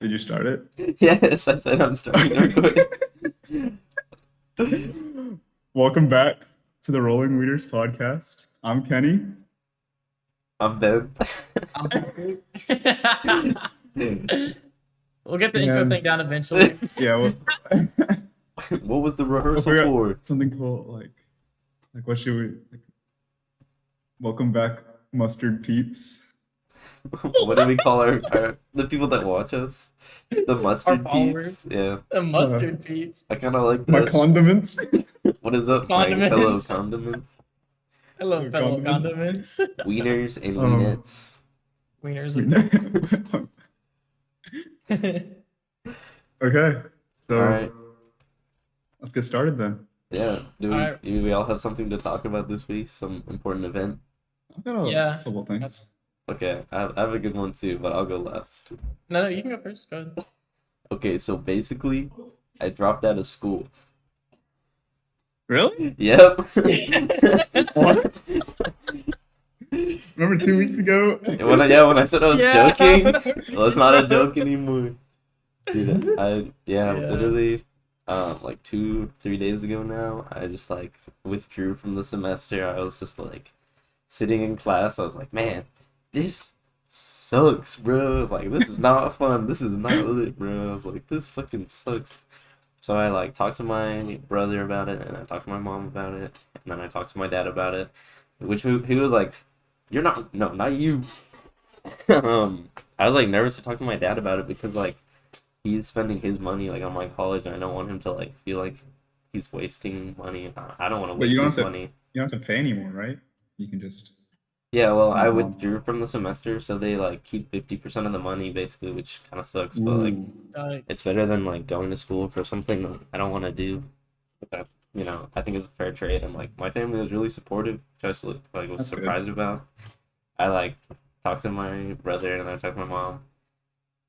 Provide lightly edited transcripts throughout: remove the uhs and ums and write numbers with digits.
Did you start it? Yes, I said I'm starting recording. Welcome back to the Rolling Leaders podcast. I'm Kenny. I'm Ben. I'm Patrick. We'll get the intro And- thing down eventually. Yeah, well, What was the we'll rehearsal figure out for? something cool like what should we welcome back, mustard peeps. What do we call our the people that watch us? The mustard followers. peeps. Yeah, The mustard peeps. I kind of like My that. condiments. What is up, my fellow Condiments. condiments? Hello, Hello, fellow condiments. condiments. Wieners and Um, wienettes. Wieners. Okay, so All right. let's get started then. Yeah. Do we? Alright. Do we all have something to talk about this week? Some important event? I've got a Yeah. couple things. Okay, I have a good one too, but I'll go last. No, you can go first. Go ahead. Okay, so basically, I dropped out of school. Really? Yep. What? Remember 2 weeks ago? When I said I was Yeah. joking, well, it's not a joke anymore. Dude, Yeah. literally, like 2-3 days ago now, I just like withdrew from the semester. I was just like sitting in class. I was like, man, this sucks, bro. I was like, this is not fun. This is not lit, bro. I was like, this fucking sucks. So I like talked to my brother about it, and I talked to my mom about it, and then I talked to my dad about it, which he was like, "You're not you." I was like nervous to talk to my dad about it because like he's spending his money like on my college, and I don't want him to like feel like he's wasting money. I don't want to But you waste don't his have to- money. You don't have to pay anymore, right? You can just. Yeah, well, I Mhm. withdrew from the semester, so they like keep 50% of the money basically, which kind of sucks, but like Ooh. it's better than like going to school for something that I don't want to do. But that, I think it's a fair trade, and like my family was really supportive, just like was That's good. surprised about. I like talked to my brother, and then I talked to my mom,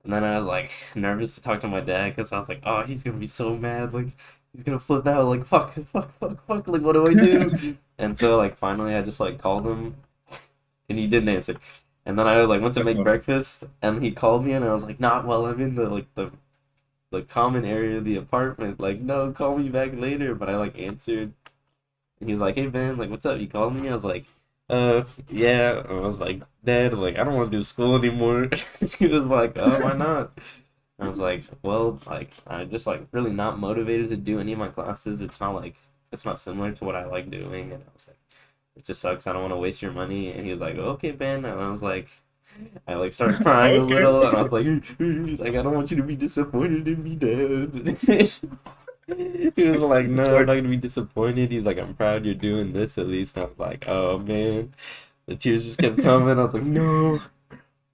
and then I was like nervous to talk to my dad because I was like, oh, he's gonna be so mad, like he's gonna flip out, like fuck, like what do I do? And so like finally I just like called him, and he didn't answer. And then I like went to That's make funny. breakfast, and he called me, and I was like, "Not while I'm in the common area of the apartment. Like, no, call me back later." But I like answered, and he was like, "Hey Ben, like, what's up? You called me?" I was like, yeah." And I was like, "Dad, like, I don't want to do school anymore." He was like, "Oh, why not?" I was like, "Well, like, I'm just like really not motivated to do any of my classes. It's not similar to what I like doing." And I was like, it just sucks. I don't want to waste your money. And he was like, okay, Ben. And I was like, I like started crying a Okay. little. And I was like, I don't want you to be disappointed in me, Dad. He was like, no, It's I'm like- not going to be disappointed. He's like, I'm proud you're doing this at least. And I was like, oh, man. The tears just kept coming. I was like, no.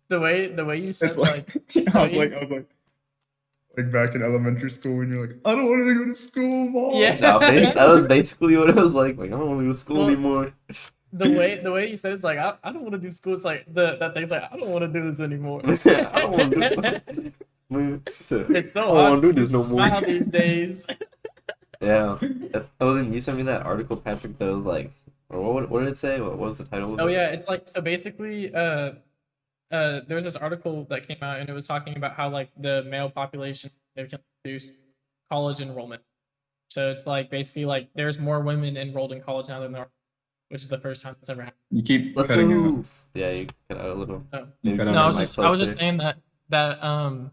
The way you said It's like, I was like back in elementary school when you're like, I don't want to go to school, Mom. Yeah. That was basically what it was like. Like, I don't want to go to school Well, anymore. the way you said it's like I don't want to do school. It's like that thing's like I don't want to do this anymore. I don't want to do it. Man, she said, It's so I don't hard want to to do this no more. smile these days. Yeah. Oh, then you sent me that article, Patrick, that was like, or what did it say? What was the title of Oh it? yeah, it's like so basically there was this article that came out and it was talking about how like the male population they can reduce college enrollment. So it's like basically like there's more women enrolled in college now than there are, which is the first time it's ever happened. You keep Let's cutting go. out. Yeah, you cut out a little. Oh. You cut Yeah, No, out. I was just saying that the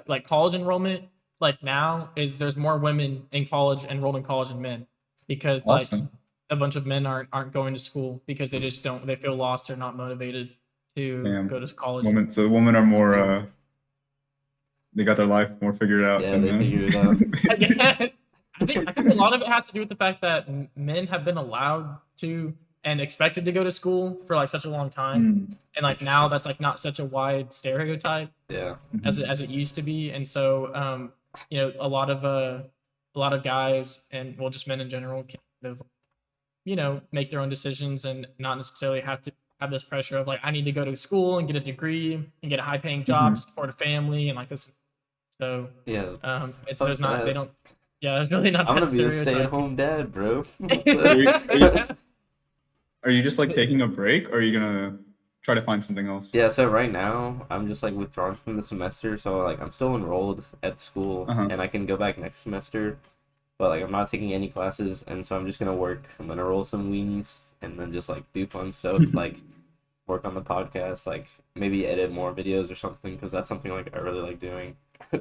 like college enrollment like now is there's more women in college enrolled in college than men because like Awesome. a bunch of men aren't going to school because they just don't they feel lost or not motivated to Damn. go to college. So women are more. They got their life more figured out. Yeah, than they men. figured it out. I think a lot of it has to do with the fact that men have been allowed to and expected to go to school for like such a long time, Mm. and like now that's like not such a wide stereotype Yeah. as it used to be, and so a lot of guys and well just men in general can kind of make their own decisions and not necessarily have to have this pressure of like I need to go to school and get a degree and get a high paying job to support a family and like this. So Yeah. it's Fuck there's not that. they don't yeah there's really not I'm that gonna be a stereotype. stay-at-home dad, bro. Are you just like taking a break, or are you gonna try to find something else. Yeah, so right now I'm just like withdrawn from the semester, so like I'm still enrolled at school Uh-huh. and I can go back next semester, but like I'm not taking any classes, and so I'm just gonna work. I'm gonna roll some weenies and then just like do fun stuff, like work on the podcast, like maybe edit more videos or something, because that's something like I really like doing.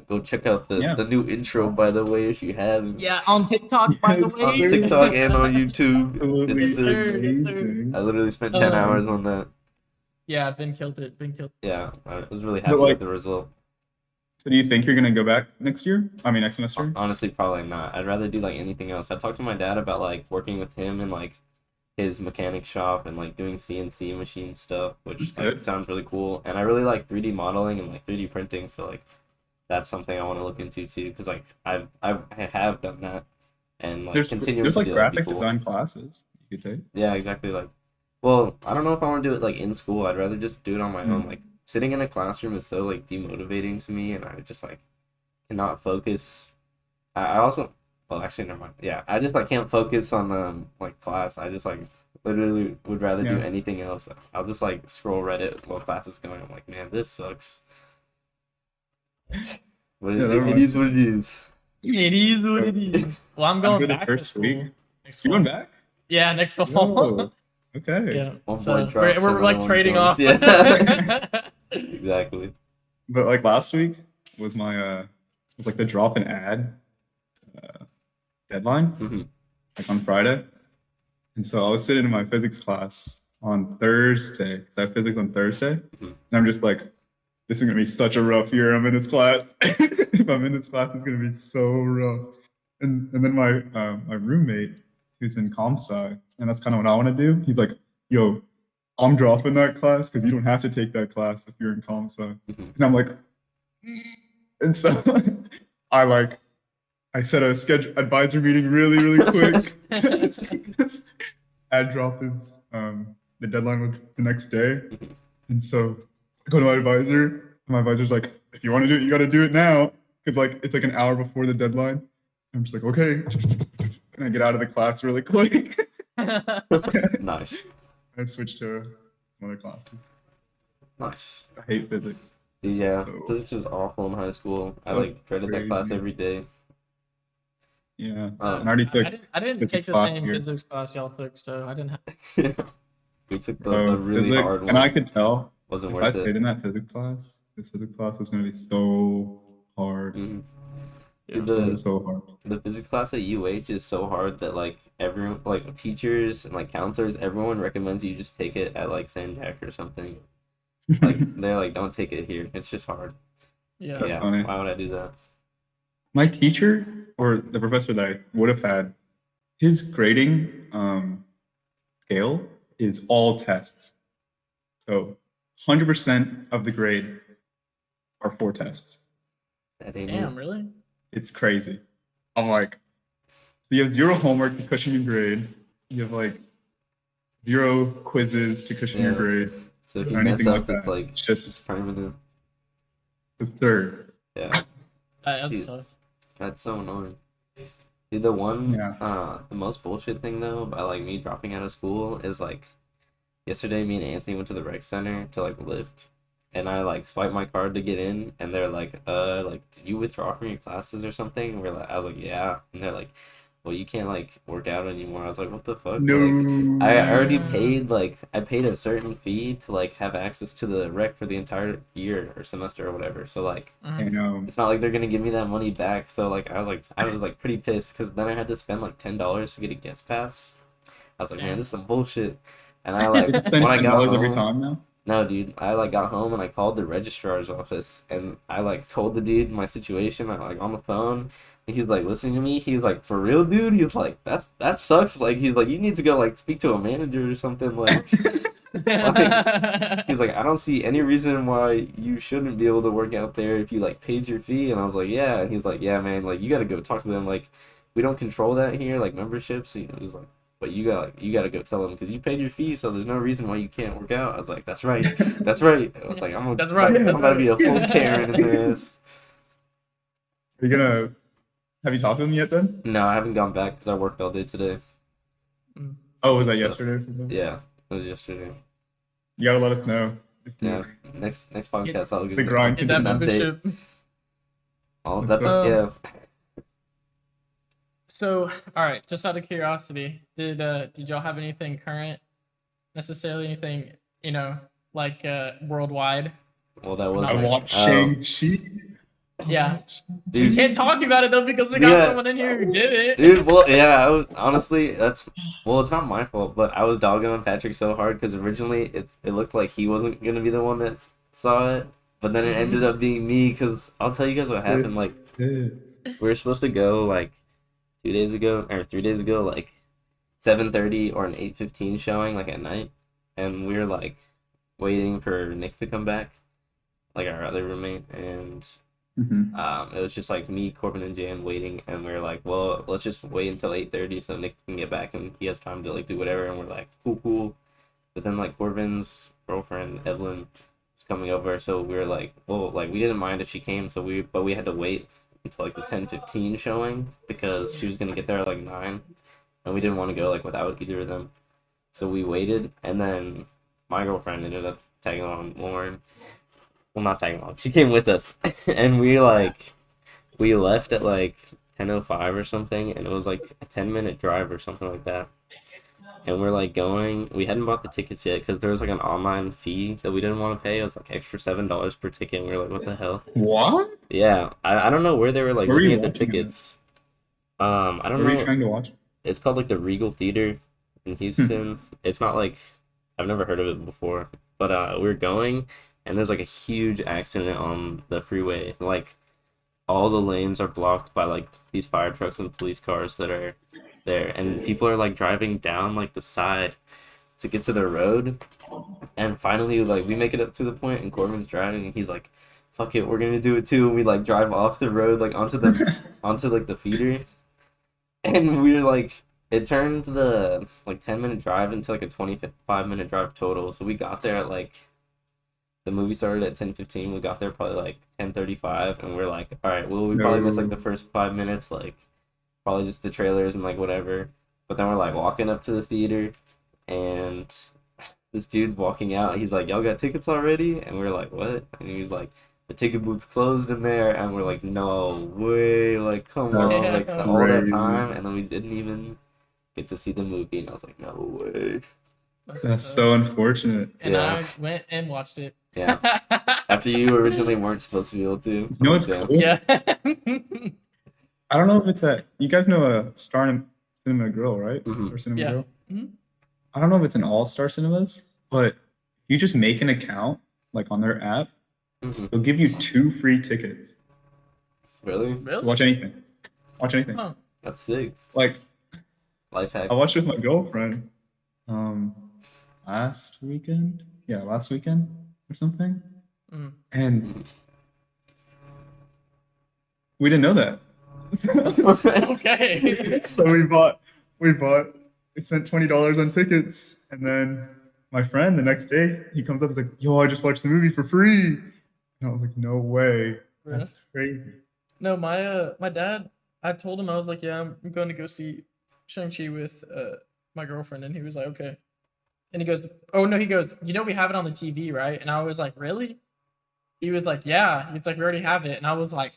Go check out Yeah. the new intro, by the way, if you haven't. Yeah, on TikTok, by the Yes, way. On TikTok and on YouTube. Absolutely It's sick. Yes, sir. amazing. I literally spent 10 Um, hours on that. Yeah, Ben killed it. Ben killed it. Yeah, I was really happy like- with the result. So do you think you're gonna go back next year? I mean, next semester? Honestly, probably not. I'd rather do like anything else. I talked to my dad about like working with him in like his mechanic shop and like doing CNC machine stuff, which That's like good. sounds really cool. And I really like 3D modeling and like 3D printing, so like that's something I want to look into too, because like I have done that, and like continuing There's to like do that would be graphic cool. design classes you could take. Yeah, exactly. Like, well, I don't know if I want to do it like in school. I'd rather just do it on my own. Like sitting in a classroom is so like demotivating to me, and I just like cannot focus. I also, well, actually, never mind. Yeah, I just like can't focus on like class. I just like literally would rather do Yeah. anything else. I'll just like scroll Reddit while class is going. I'm like, man, this sucks. But Yeah, that it reminds is what it is. It is what it is. Well, I'm going good at back to first school week. next You going fall. back? Yeah, next fall. Whoa. Okay. Yeah. One So boy drops, we're another like one trading joins. off. Yeah. Exactly. But like last week was my was like the drop and add deadline, Mhm. like on Friday. And so I was sitting in my physics class on Thursday, because I have physics on Thursday. Mhm. And I'm just like, this is gonna be such a rough year. I'm in this class. If I'm in this class, it's gonna be so rough. And then my roommate, who's in comp sci, and that's kind of what I want to do. He's like, yo, I'm dropping that class because you don't have to take that class if you're in comp sci. Mhm. And I'm like, and so I set a schedule advisor meeting really quick. Ad drop is the deadline was the next day, and so I go to my advisor. And my advisor's like, if you want to do it, you got to do it now, because like it's like an hour before the deadline. I'm just like, okay, and I get out of the class really quick. Nice. I switched to some other classes. Nice. I hate physics. Dude, yeah, So- physics was awful in high school. I so like dreaded that class crazy. every day. Yeah, Um, and I already took. I didn't take physics the class same here. physics class y'all took, so I didn't have. We took the really physics, hard one. and I could tell Wasn't if I worth stayed it. in that physics class, this physics class was going to be so hard. Mhm. Yeah. Dude, So hard. the physics class at UH is so hard that like everyone, like teachers and like counselors, everyone recommends you just take it at like San Jack or something. Like they're like, don't take it here. It's just hard. Yeah. That's Yeah, funny. why would I do that? My teacher or the professor that I would have had, his grading scale is all tests. So 100% of the grade are 4 tests. That ain't Damn, it. really? It's crazy. I'm like, so you have 0 homework to cushion your grade. You have like 0 quizzes to cushion your Yeah. grade. So if or you mess anything up, like it's that. like It's just it's permanent. absurd. Yeah, That's Dude. tough. that's so annoying. Dude, the one, Yeah. the most bullshit thing though about like me dropping out of school is like yesterday me and Anthony went to the rec center to like lift, and I like swiped my card to get in, and they're like did you withdraw from your classes or something? We're like, I was like, yeah, and they're like, well, you can't like work out anymore. I was like, what the fuck? No. Like, I already Mm. paid like I paid a certain fee to like have access to the rec for the entire year or semester or whatever. So like I know. it's not like they're gonna give me that money back. So like I was like pretty pissed because then I had to spend like $10 to get a guest pass. I was like, man, this is some bullshit. And I like You spend when I got $10 every home, time now? no, dude, I like got home and I called the registrar's office and I like told the dude my situation. I like on the phone. And he's like listening to me. He was like, for real, dude. He was like, that sucks. Like he's like, you need to go like speak to a manager or something. Like he's like, I don't see any reason why you shouldn't be able to work out there if you like paid your fee. And I was like, yeah. And he's like, yeah, man. Like you gotta go talk to them. Like we don't control that here, like memberships. He was like, but you gotta go tell them because you paid your fee, so there's no reason why you can't work out. I was like, that's right, that's right. I was like, That's right, I'm that's about to be a right. full Karen in their ass. Are you gonna have you talked to him yet then? No, I haven't gone back because I worked all day today. Oh, was that Stuff. yesterday? Yeah, it was yesterday. You gotta let us know. If you, Yeah. Next podcast, I'll give The you grind Get that an update. membership. Oh, That's that's so- yeah. So, all right, just out of curiosity, did y'all have anything current? Necessarily anything, like worldwide? Well, that was I Not watched oh. Shang-Chi. Yeah. Dude. You can't talk about it though because we got Yeah. someone in here who did it. Dude, well, yeah, I was honestly it's not my fault, but I was dogging on Patrick so hard because originally it looked like he wasn't gonna be the one that saw it, but then it ended up being me because I'll tell you guys what happened. Like we were supposed to go like 2 days ago or 3 days ago, like 7:30 or an 8:15 showing, like at night, and we were like waiting for Nick to come back, like our other roommate, and it was just like me, Corbin, and Jan waiting, and we were like, well, let's just wait until 8:30 so Nick can get back and he has time to like do whatever, and we're like, cool. But then like Corbin's girlfriend Evelyn was coming over, so we were like, well, like we didn't mind if she came, but we had to wait until like the 10:15 showing because she was gonna get there at like 9, and we didn't want to go like without either of them, so we waited, and then my girlfriend ended up tagging on Lauren. Well, not tagging along. She came with us, and we left at like 10:05 or something, and it was like a 10-minute drive or something like that. And we're like going. We hadn't bought the tickets yet because there was like an online fee that we didn't want to pay. It was like extra $7 per ticket. And we were like, what the hell? What? Yeah, I don't know where they were like Where were looking you at the watching it? tickets. I don't What were you know. trying to watch? It's called like the Regal Theater in Houston. It's not like I've never heard of it before, but we're going, and there's like a huge accident on the freeway. Like all the lanes are blocked by like these fire trucks and police cars that are there, and people are like driving down like the side to get to the road. And finally, like we make it up to the point, and Corbin's driving, and he's like, "Fuck it, we're gonna do it too." And we like drive off the road, like onto like the feeder, and we're like, it turned the like 10-minute drive into like a 25-minute drive total. So we got there at like, the movie started at 10:15. We got there probably like 10:35, and we're like, all right, well, we probably missed like the first 5 minutes, like probably just the trailers and like whatever. But then we're like walking up to the theater, and this dude's walking out. He's like, y'all got tickets already? And we're like, what? And he was like, the ticket booth's closed in there. And we're like, no way, like come on, Yeah. like all that Crazy. time, and then we didn't even get to see the movie. And I was like, no way. That's so unfortunate. And Yeah. I went and watched it. Yeah. After you originally weren't supposed to be able to. You know what's Yeah. cool? Yeah. I don't know if it's at, you guys know a Star Cinema Grill, right? Mhm. Or Cinema Yeah. Grill? Mhm. I don't know if it's an all-star cinemas, but you just make an account like on their app, Mhm. they'll give you 2 free tickets Really? to Really? watch anything. Watch anything. Huh. That's sick. Like Life hack. I watched it with my girlfriend last weekend. Yeah, last weekend or something. Mm. And we didn't know that. Okay. So we spent $20 on tickets, and then my friend the next day he comes up and is like, yo, I just watched the movie for free. And I was like, no way. Really? That's crazy. No, my dad, I told him, I was like, yeah, I'm going to go see Shang-Chi with my girlfriend, and he was like, okay. And he goes, oh no, he goes, we have it on the TV, right? And I was like, really? He was like, yeah. He's like, we already have it. And I was like,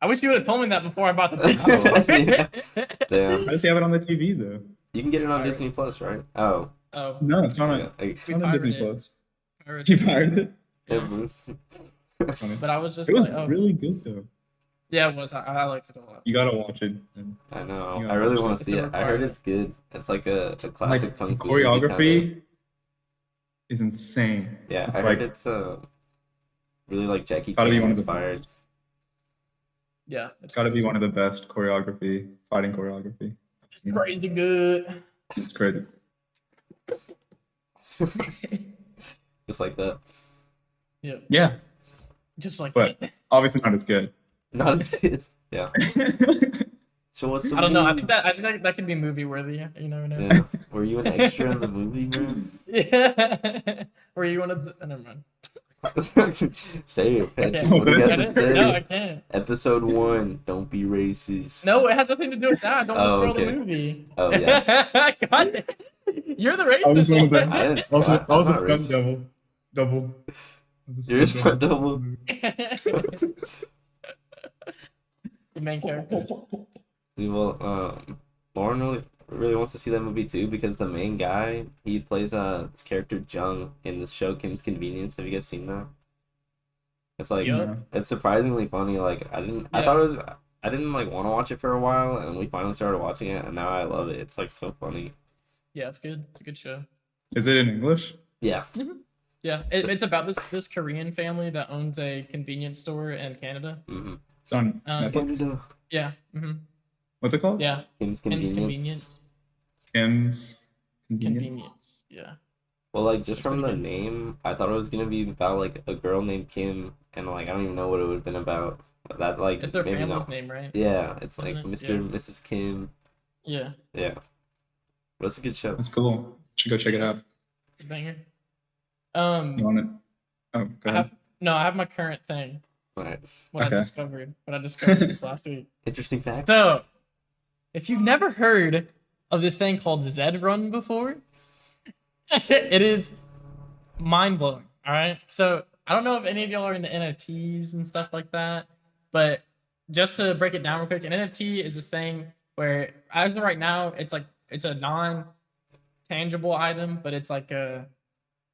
I wish you would have told me that before I bought the ticket. Damn. How does he have it on the TV though? You can get it on Disney Plus, right? Oh. Oh, No, it's not on, Yeah. Like, it's not on pirated Disney it. Plus. I He pirated it. yeah. Funny. But I was just It was like, oh, really good though. yeah, it was. I liked it a lot. You gotta watch it. And I know. Yeah, I really watch want it. to see It's a it. I heard requirement. it's good. It's like a like classic the kung fu movie choreography kinda. is insane. Yeah, it's I like heard it's really like Jackie gotta be Chan one of the inspired. best. Yeah, It's gotta be one of the best fighting choreography. crazy good. It's crazy. Just like that. Yeah, Yeah, just like but obviously not as good. Not as good. Yeah. Show us some I don't know. I moves. think that could be movie worthy. You never know. Yeah. Were you an extra in the movie, man? Yeah. Or you want to? Never mind. Say it, Patrick. Okay. What do you got I to didn't- say? No, I can't. Episode 1, don't be racist. No, it has nothing to do with that. Don't Oh, spoil okay. the movie. Oh, yeah. God. You're the I was one of racist the. I one. didn't. I was I'm a not stunt racist. double. I was You're a stunt double. The main character. Well, Lauren really wants to see that movie too because the main guy he plays this character Jung in the show Kim's Convenience. Have you guys seen that? It's like Yup. No. it's surprisingly funny. Like I Yeah. thought it was I didn't like want to watch it for a while, and we finally started watching it, and now I love it. It's like so funny. Yeah, it's good. It's a good show. Is it in English? Yeah, Yeah, it's about this Korean family that owns a convenience store in Canada. mm-hmm. It's on Um, Netflix. Yeah. What's it called? Yeah. Kim's Kim's Convenience. Convenience. Kim's Convenience. Yeah. Well, like just It's from pretty the good. name, I thought it was gonna be about like a girl named Kim, and like I don't even know what it would have been about. But that like It's their maybe family's not. name, right? Yeah, it's Isn't like it? Mr. Yeah. and Mrs. Kim. Yeah. Yeah, but it's a good show. That's cool. Should go check it out. It's a banger. You want it? Oh, go I ahead. have my current thing. All right, What I Okay. discovered this last week. interesting facts. So, if you've never heard of this thing called Zed Run before, it is mind blowing. All right. So I don't know if any of y'all are into NFTs and stuff like that, but just to break it down real quick, an NFT is this thing where, as of right now, it's a non-tangible item, but it's like a,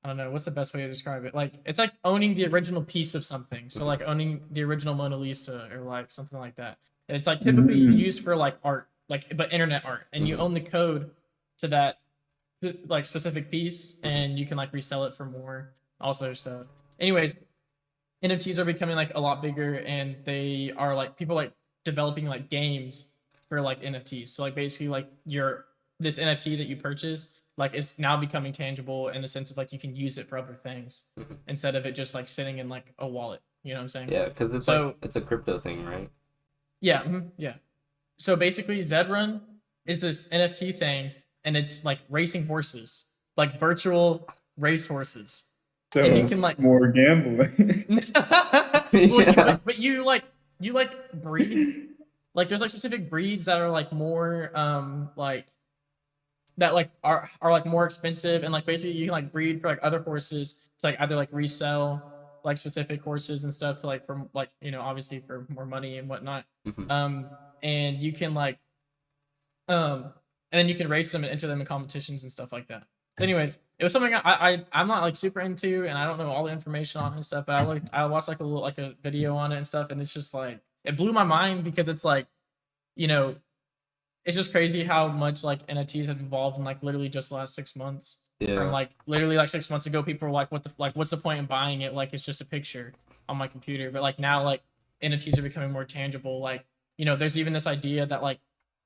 I don't know, what's the best way to describe it? Like it's like owning the original piece of something. So like owning the original Mona Lisa or like something like that. And it's like typically used for like art, like but internet art, and you own the code to that like specific piece, and you can like resell it for more, also stuff. Anyways, NFTs are becoming like a lot bigger, and they are like people like developing like games for like NFTs. So like basically like this NFT that you purchase like it's now becoming tangible in the sense of like you can use it for other things instead of it just like sitting in like a wallet. You know what I'm saying? Yeah, because it's So- like it's a crypto thing, right? Yeah, yeah. So basically, Zed Run is this NFT thing, and it's like racing horses, like virtual race horses. So And you can, like- more gambling. Well, Yeah. but you breed. Like there's like specific breeds that are like more like that like are like more expensive, and like basically you can like breed for like other horses to like either like resell like specific horses and stuff to like for like obviously for more money and whatnot. Mhm. And you can like and then you can race them and enter them in competitions and stuff like that. So anyways, it was something I'm not like super into, and I don't know all the information on it and stuff, but I watched like a video on it and stuff, and it's just like it blew my mind because it's like it's just crazy how much like NFTs have evolved in like literally just the last 6 months. Yeah. From like literally like 6 months ago, people were like, what's the point in buying it? Like it's just a picture on my computer. But like now, like NFTs are becoming more tangible. Like there's even this idea that like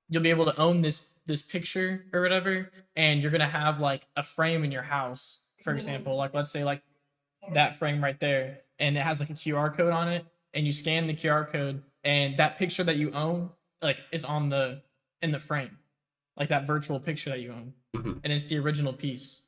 you'll be able to own this picture or whatever, and you're gonna have like a frame in your house, for example. Like let's say like that frame right there, and it has like a QR code on it, and you scan the QR code, and that picture that you own like is in the frame, like that virtual picture that you own, Mhm. and it's the original piece.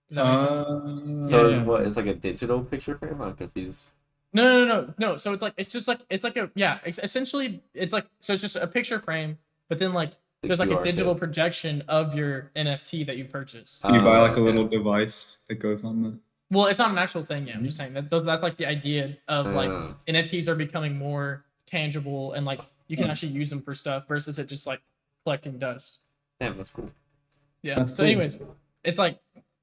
Does that make sense? So Yeah. is what? It's like a digital picture frame. I'm confused. No. So it's like essentially it's like so it's just a picture frame, but then like The there's like a QR digital code. projection of your NFT that you purchased. So you buy like a okay. little device that goes on the. Well, it's not an actual thing yet. I'm just saying that's like the idea of like Uh. NFTs are becoming more tangible, and like you can actually use them for stuff versus it just like collecting dust. Damn, that's cool. Yeah. That's So cool. anyways, it's like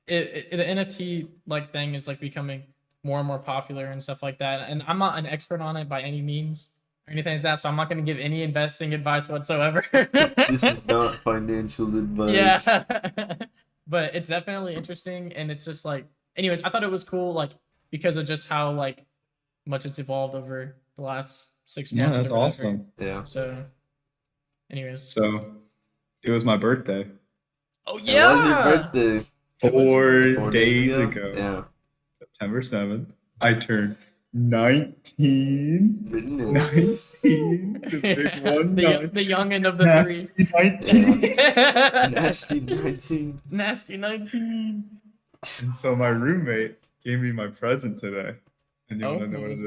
the NFT like thing is like becoming more and more popular and stuff like that. And I'm not an expert on it by any means or anything like that, so I'm not going to give any investing advice whatsoever. This is not financial advice. Yeah. But it's definitely interesting, and it's just like anyways, I thought it was cool like because of just how like much it's evolved over the last 6 months. Yeah, that's or whatever. awesome. Yeah. So anyways. So it was my birthday Oh It yeah. was your birthday. 4 days ago. Yeah. September 7th. I turned 19. Goodness. 19. The big one. the youngin of the three. Nasty 19. Nasty 19. Nasty 19. And so my roommate gave me my present today. And you Oh, want to know what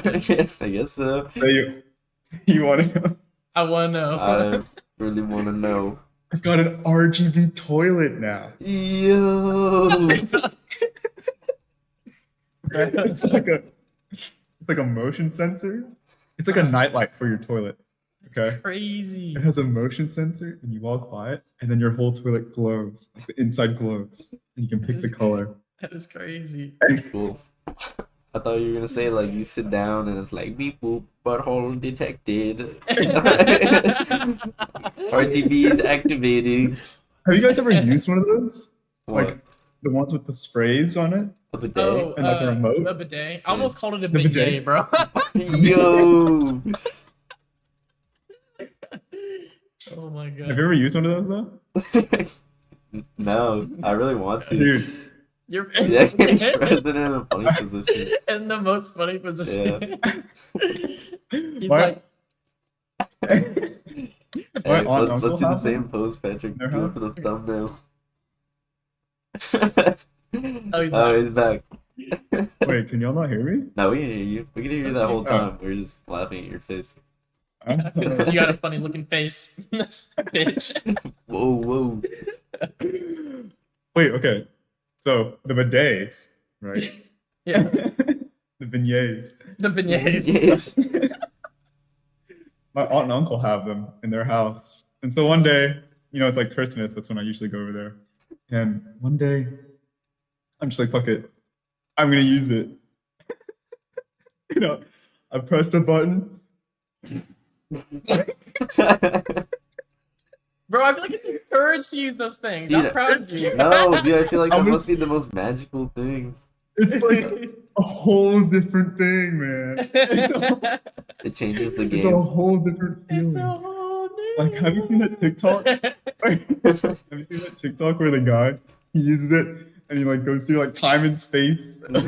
what it is? I guess so. So you want to know? I want to know. I really want to know. I've got an RGB toilet now. Yo. It's like a motion sensor. It's like a nightlight for your toilet. Okay. Crazy. It has a motion sensor, and you walk by it, and then your whole toilet glows. Like the inside glows, and you can pick the color. That is crazy. That's cool. I thought you were gonna say like you sit down and it's like beep boop butthole detected. RGB is activating. Have you guys ever used one of those? What? Like the ones with the sprays on it? A bidet? Oh, And like a remote? a bidet. I almost called it a The bidet, bidet. bro. Yo. Oh my Have you god. ever used one of those though? No, I really want to. Dude, You're Yeah, he's president in a funny position. in the most funny position. He's My- like, My Hey, aunt and let's uncle do the have same one pose, Patrick. their Do it for house. the thumbnail. Oh, he's He's back. Wait, can y'all not hear me? No, we can hear you. We can hear you that whole Oh. time. We were just laughing at your face. you got a funny looking face, bitch. Whoa, whoa. Wait, okay. So the bidets, right? Yeah, The beignets. the beignets. Yes. My aunt and uncle have them in their house. And so one day, you know, it's like Christmas. That's when I usually go over there. And one day, I'm just like, fuck it. I'm going to use it. You know, I press the button. Bro, I feel like it's encouraged to use those things. Dude, I'm proud of you. No, dude, I feel like I that was- must be the most magical thing. It's like a whole different thing, man. It changes the It's a game. whole different It's a feeling. whole new Like, have you seen that TikTok? Have you seen that TikTok where the guy, he uses it and he like goes through like time and space? You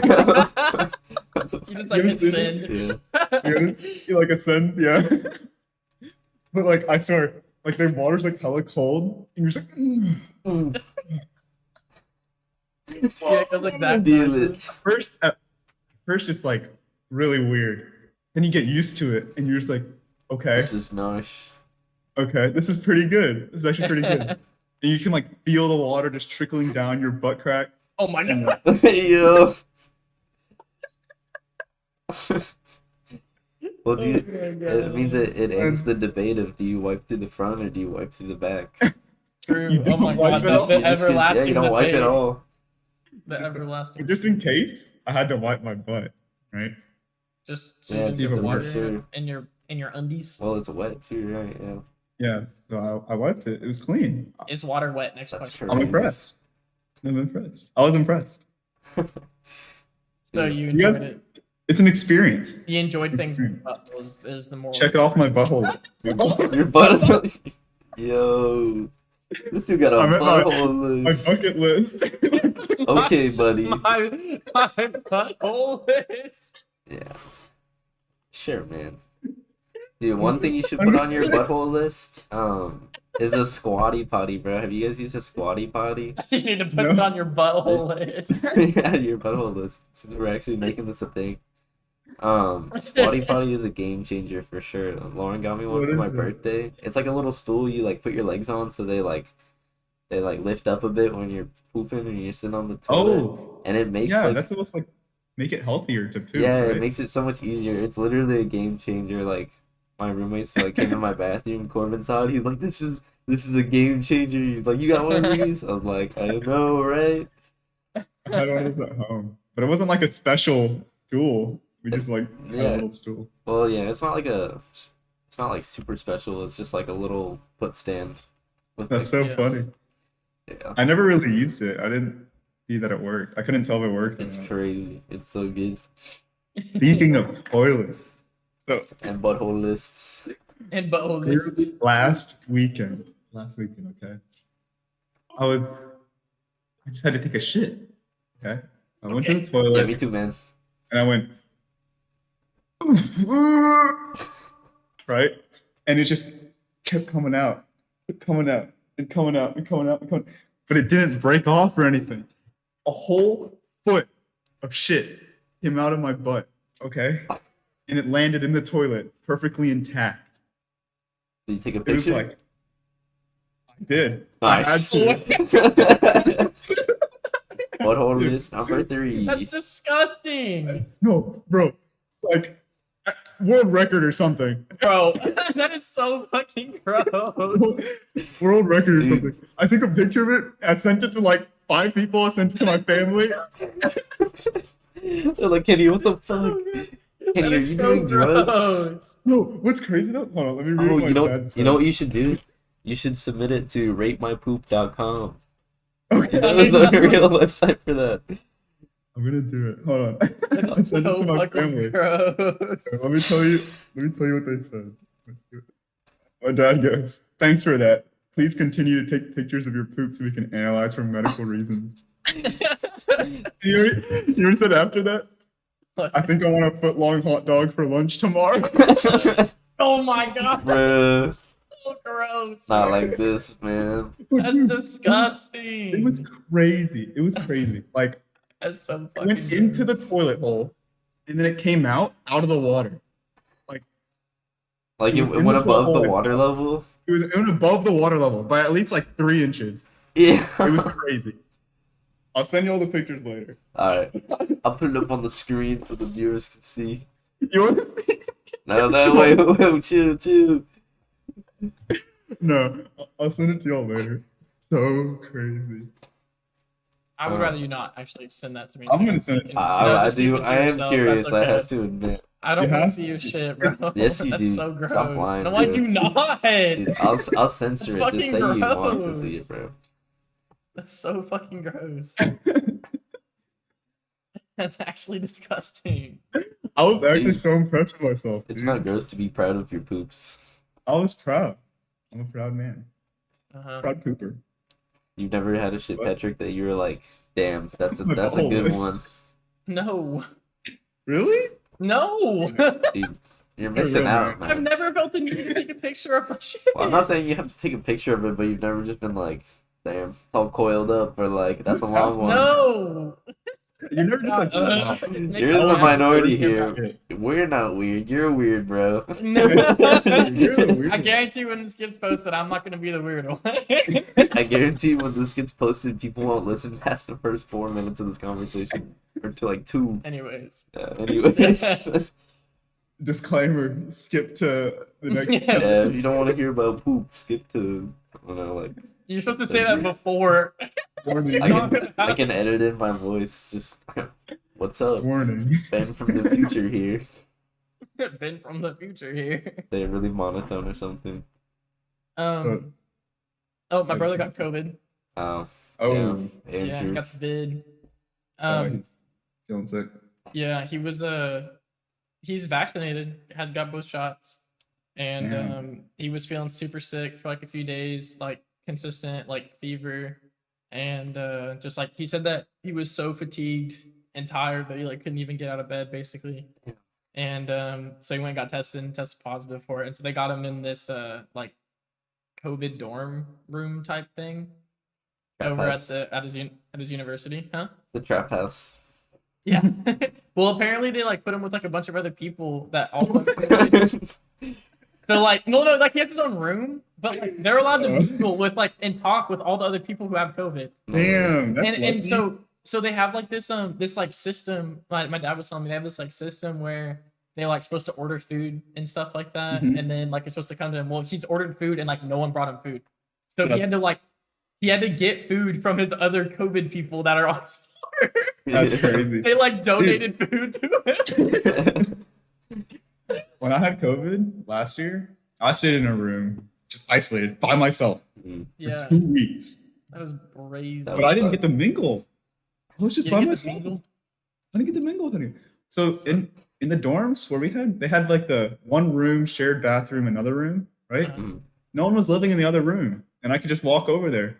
just like You hit did send. Yeah. He like ascends, yeah. But like, I swear, like the water's like hella cold, and you're just like, Yeah, it goes like that. Feel noises. it. at first it's like really weird. Then you get used to it, and you're just like, okay, This is nice. okay, this is pretty good. This is actually pretty good. And you can like feel the water just trickling down your butt crack. Oh my And, god. like, Yo. Well, do you, Oh my it means God. it ends the debate of do you wipe through the front or do you wipe through the back? True. You Oh my don't wipe god. it That's all? the You just get- everlasting yeah, you don't wipe debate. it all. The everlasting. just in case, I had to wipe my butt, right? Just so Yeah, you it's can just get to water make sure. in your undies. Well, it's wet too, right? Yeah. Yeah, so I wiped it. It was clean. Is water wet? Next That's question. correct. I'm impressed. I'm impressed. I was impressed. So you You guys- enjoyed it. It's an experience. You enjoyed things. Is the moral. Check it off my butthole. Your butt. Yo. This dude got a I'm at butthole My list. bucket list. Okay, buddy. My butthole is. Yeah. Sure, man. Dude, one thing you should put on your butthole list, is a squatty potty, bro. Have you guys used a squatty potty? You need to put No. it on your butthole list. Yeah, your butthole list. Since we're actually making this a thing. Squatty potty is a game changer for sure. Lauren got me one What for my is it? birthday. It's like a little stool you like put your legs on so they lift up a bit when you're pooping and you're sitting on the toilet. Oh, And it makes yeah, like that's supposed to like make it healthier to poop. yeah, right? it makes it so much easier. It's literally a game changer. Like my roommates like came in my bathroom, Corbin saw it, he's like, This is a game changer. He's like, You got one of these? I was like, I know, right? I had one of those at home, but it wasn't like a special stool. We just like had Yeah. a little stool. Well, yeah, it's not like super special. It's just like a little foot stand. With That's like, so Yes. funny. yeah, I never really used it. I didn't see that it worked. I couldn't tell if it worked. or it's not. crazy. It's so good. Speaking of toilets, so And butthole lists. And butthole list. last weekend, okay, I just had to take a shit. Okay, I went to the Yeah, toilet me too, man. and I went, right, and it just kept coming out, and coming out, and coming out, and coming out, and coming, but it didn't break off or anything. A whole foot of shit came out of my butt. Okay, and it landed in the toilet perfectly intact. Did you take a It was picture? like, Did. Nice. I had to. What hole is number 3? That's disgusting, No, bro. Like, world record or something. bro. That is so fucking gross. World record or Dude. something. I took a picture of it. I sent it to like 5 people. I sent it to my family. They're like, Kenny, what the fuck? Kenny, That are is you so doing drugs? gross. No, what's crazy though? Hold on, let me read Oh, what my dad said. you know what you should do? You should submit it to ratemypoop.com. Okay, There's no real website for that. I'm gonna do it. Hold on. That I is sent it so to my fucking family. gross. Let me tell you what they said. Let's do it. My dad goes, "Thanks for that. Please continue to take pictures of your poop so we can analyze for medical reasons." You know what he said after that? I think I want a foot-long hot dog for lunch tomorrow. Oh my god, Bruh, so gross. not like this, man. That's It disgusting. was crazy. It was crazy. Like, That's so it fucking went into the toilet hole, and then it came out of the water. Like It it was in went the above the hole, like, water level. It went above the water level by at least like 3 inches. Yeah. It was crazy. I'll send you all the pictures later. Alright. I'll put it up on the screen so the viewers can see. You want? No, wait, chill. No, I'll send it to y'all later. So crazy. I would rather you not actually send that to me. I'm gonna send it to you. I just keep do. it to I am yourself, curious. that's I okay. have to admit. I don't You want to have see your to. shit, bro. Yes, you That's do. so gross. Stop lying, No, I dude. do not. Dude, I'll censor That's it. Just say fucking you want to see gross. it, bro. That's so fucking gross. That's actually disgusting. I was actually Dude. so impressed with myself. It's dude. not gross to be proud of your poops. I was proud. I'm a proud man. Uh-huh. Proud pooper. You've never had a shit, What? Patrick, that you were like, damn, that's a Like that's a a whole good list. one. No. Really? No. Dude, you're missing real out, man. I've man. never felt the need to take a picture of my shit. Well, I'm not saying you have to take a picture of it, but you've never just been like, damn, it's all coiled up, or like, that's a long one. No. You never just like. Uh, "Oh, Make You're it in the happen. minority Forget here. it." We're not weird. You're weird, bro. No. You're the weird I one. guarantee when this gets posted, I'm not gonna be the weird one. I guarantee when this gets posted, people won't listen past the first 4 minutes of this conversation, or to like 2. Anyways. Anyways, Disclaimer. Skip to the next. yeah, if you don't want to hear about poop, skip to, I don't know, like, You're supposed to say that before. Warning. I can edit in my voice. Just, what's up? Warning. Ben from the future here. Ben from the future here. They're really monotone or something. Oh, my brother got COVID. Oh, Oh. damn. Yeah, he Andrew. got the vid. Sorry, he's feeling sick. Yeah, he was he's vaccinated, got both shots, and Damn. he was feeling super sick for like a few days, like consistent like fever, and just like he said that he was so fatigued and tired that he like couldn't even get out of bed basically. Yeah. And so he went and got tested and tested positive for it, and so they got him in this like COVID dorm room type thing Trap over house. at his university, huh? The trap house. Yeah. Well, apparently they like put him with like a bunch of other people that also have COVID. So like no, like he has his own room, but like they're allowed to mingle with like and talk with all the other people who have COVID. Damn. That's And lucky. so they have like this like system. My dad was telling me they have this like system where they like supposed to order food and stuff like that, Mhm. and then like it's supposed to come to him. Well, he's ordered food and like no one brought him food, so he That's- had to get food from his other COVID people that are on his floor. That's crazy. They like donated food to him. When I had COVID last year, I stayed in a room, just isolated by myself for Yeah, 2 weeks. that was crazy. That But I didn't suck. get to mingle. I was just You by didn't get to myself. mingle? I didn't get to mingle with anyone. So in the dorms where they had like the one room, shared bathroom, another room, right? Uh-huh. Mm. No one was living in the other room, and I could just walk over there.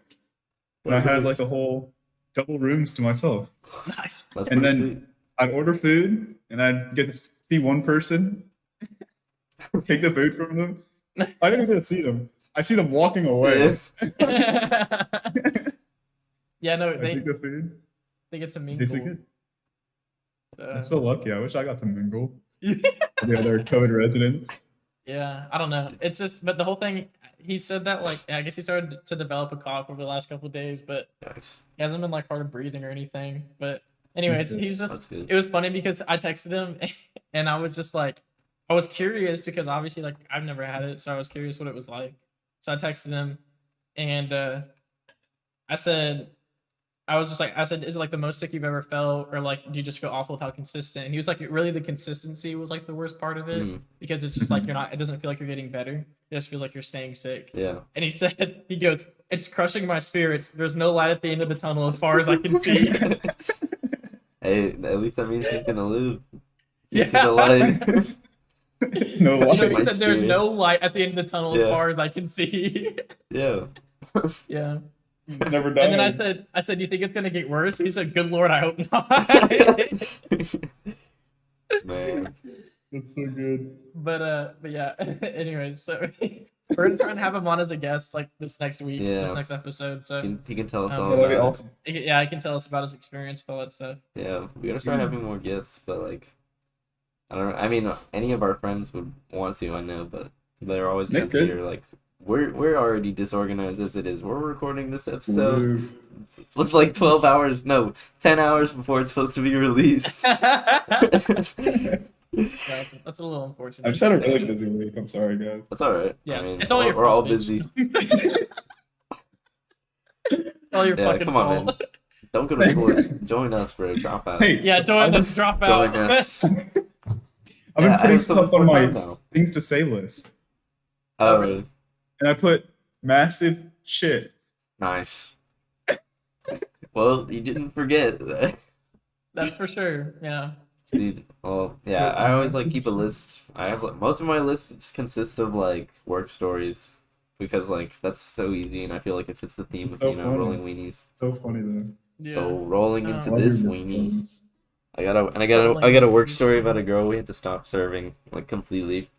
And I had Nice. like a whole double rooms to myself. Nice. That's And pretty then- sweet. I'd order food, and I'd get to see one person, take the food from them. I didn't get to see them. I see them walking away. Yeah. Yeah, no, I take the food. they get to It tastes mingle. good. Uh, I'm so lucky. I wish I got to mingle with the other COVID residents. Yeah, I don't know. It's just, but the whole thing, he said that like I guess he started to develop a cough over the last couple of days, but Nice. he hasn't been like hard of breathing or anything. But That's anyways, good. he's That's just good. it was funny because I texted him and I was just like I was curious because obviously like I've never had it, so I was curious what it was like. So I texted him and I said I was just like, I said, is it like the most sick you've ever felt, or like, do you just feel awful with how consistent? And he was like, really, the consistency was like the worst part of it Mm, because it's just like you're not. It doesn't feel like you're getting better. It just feels like you're staying sick. yeah. And he said, he goes, it's crushing my spirits. There's no light at the end of the tunnel as far as I can see. Hey, at least that means he's gonna live. You Yeah. see the light. No So Crushing lie. my he said, there's no spirits. light at the end of the tunnel Yeah. as far as I can see. Yeah. Yeah. Never And then died. I said, you think it's gonna get worse? He said, good lord, I hope not. Man. That's so good. But yeah. Anyways, so we're gonna try and have him on as a guest like this next week, Yeah. this next episode. So He can tell us Um, all Yeah, that'd be about awesome. yeah, I can tell us about his experience with all that stuff. it. Yeah, we gotta start having more guests, but like, I don't know. I mean, any of our friends would want to, I know, but they're always Nick busy could. or like, we're already disorganized as it is. We're recording this episode Woo. with like 12 hours, no, 10 hours before it's supposed to be released. That's a little I unfortunate. just had a really busy week. I'm sorry, guys. That's all right. Yeah, I mean, it's all your we're all fault, bitch. busy. All your Yeah, fucking come on, fault. man. Don't go to school. Join us, bro. Drop out. Hey, Yeah, join I us, just- drop Join out. us. I've been Yeah, I putting have so much stuff on more my time now. things to say list, Oh, really? really? and I put massive shit. Nice. Well, you didn't forget. That's for sure. Yeah. Dude, well, yeah, I always like keep a list. I have like, most of my lists just consist of like work stories because like that's so easy and I feel like it fits the theme of So you know funny. rolling weenies. So funny though. Yeah. So rolling into Oh. this Love your weenie, stories. I got a work story about a girl we had to stop serving like completely.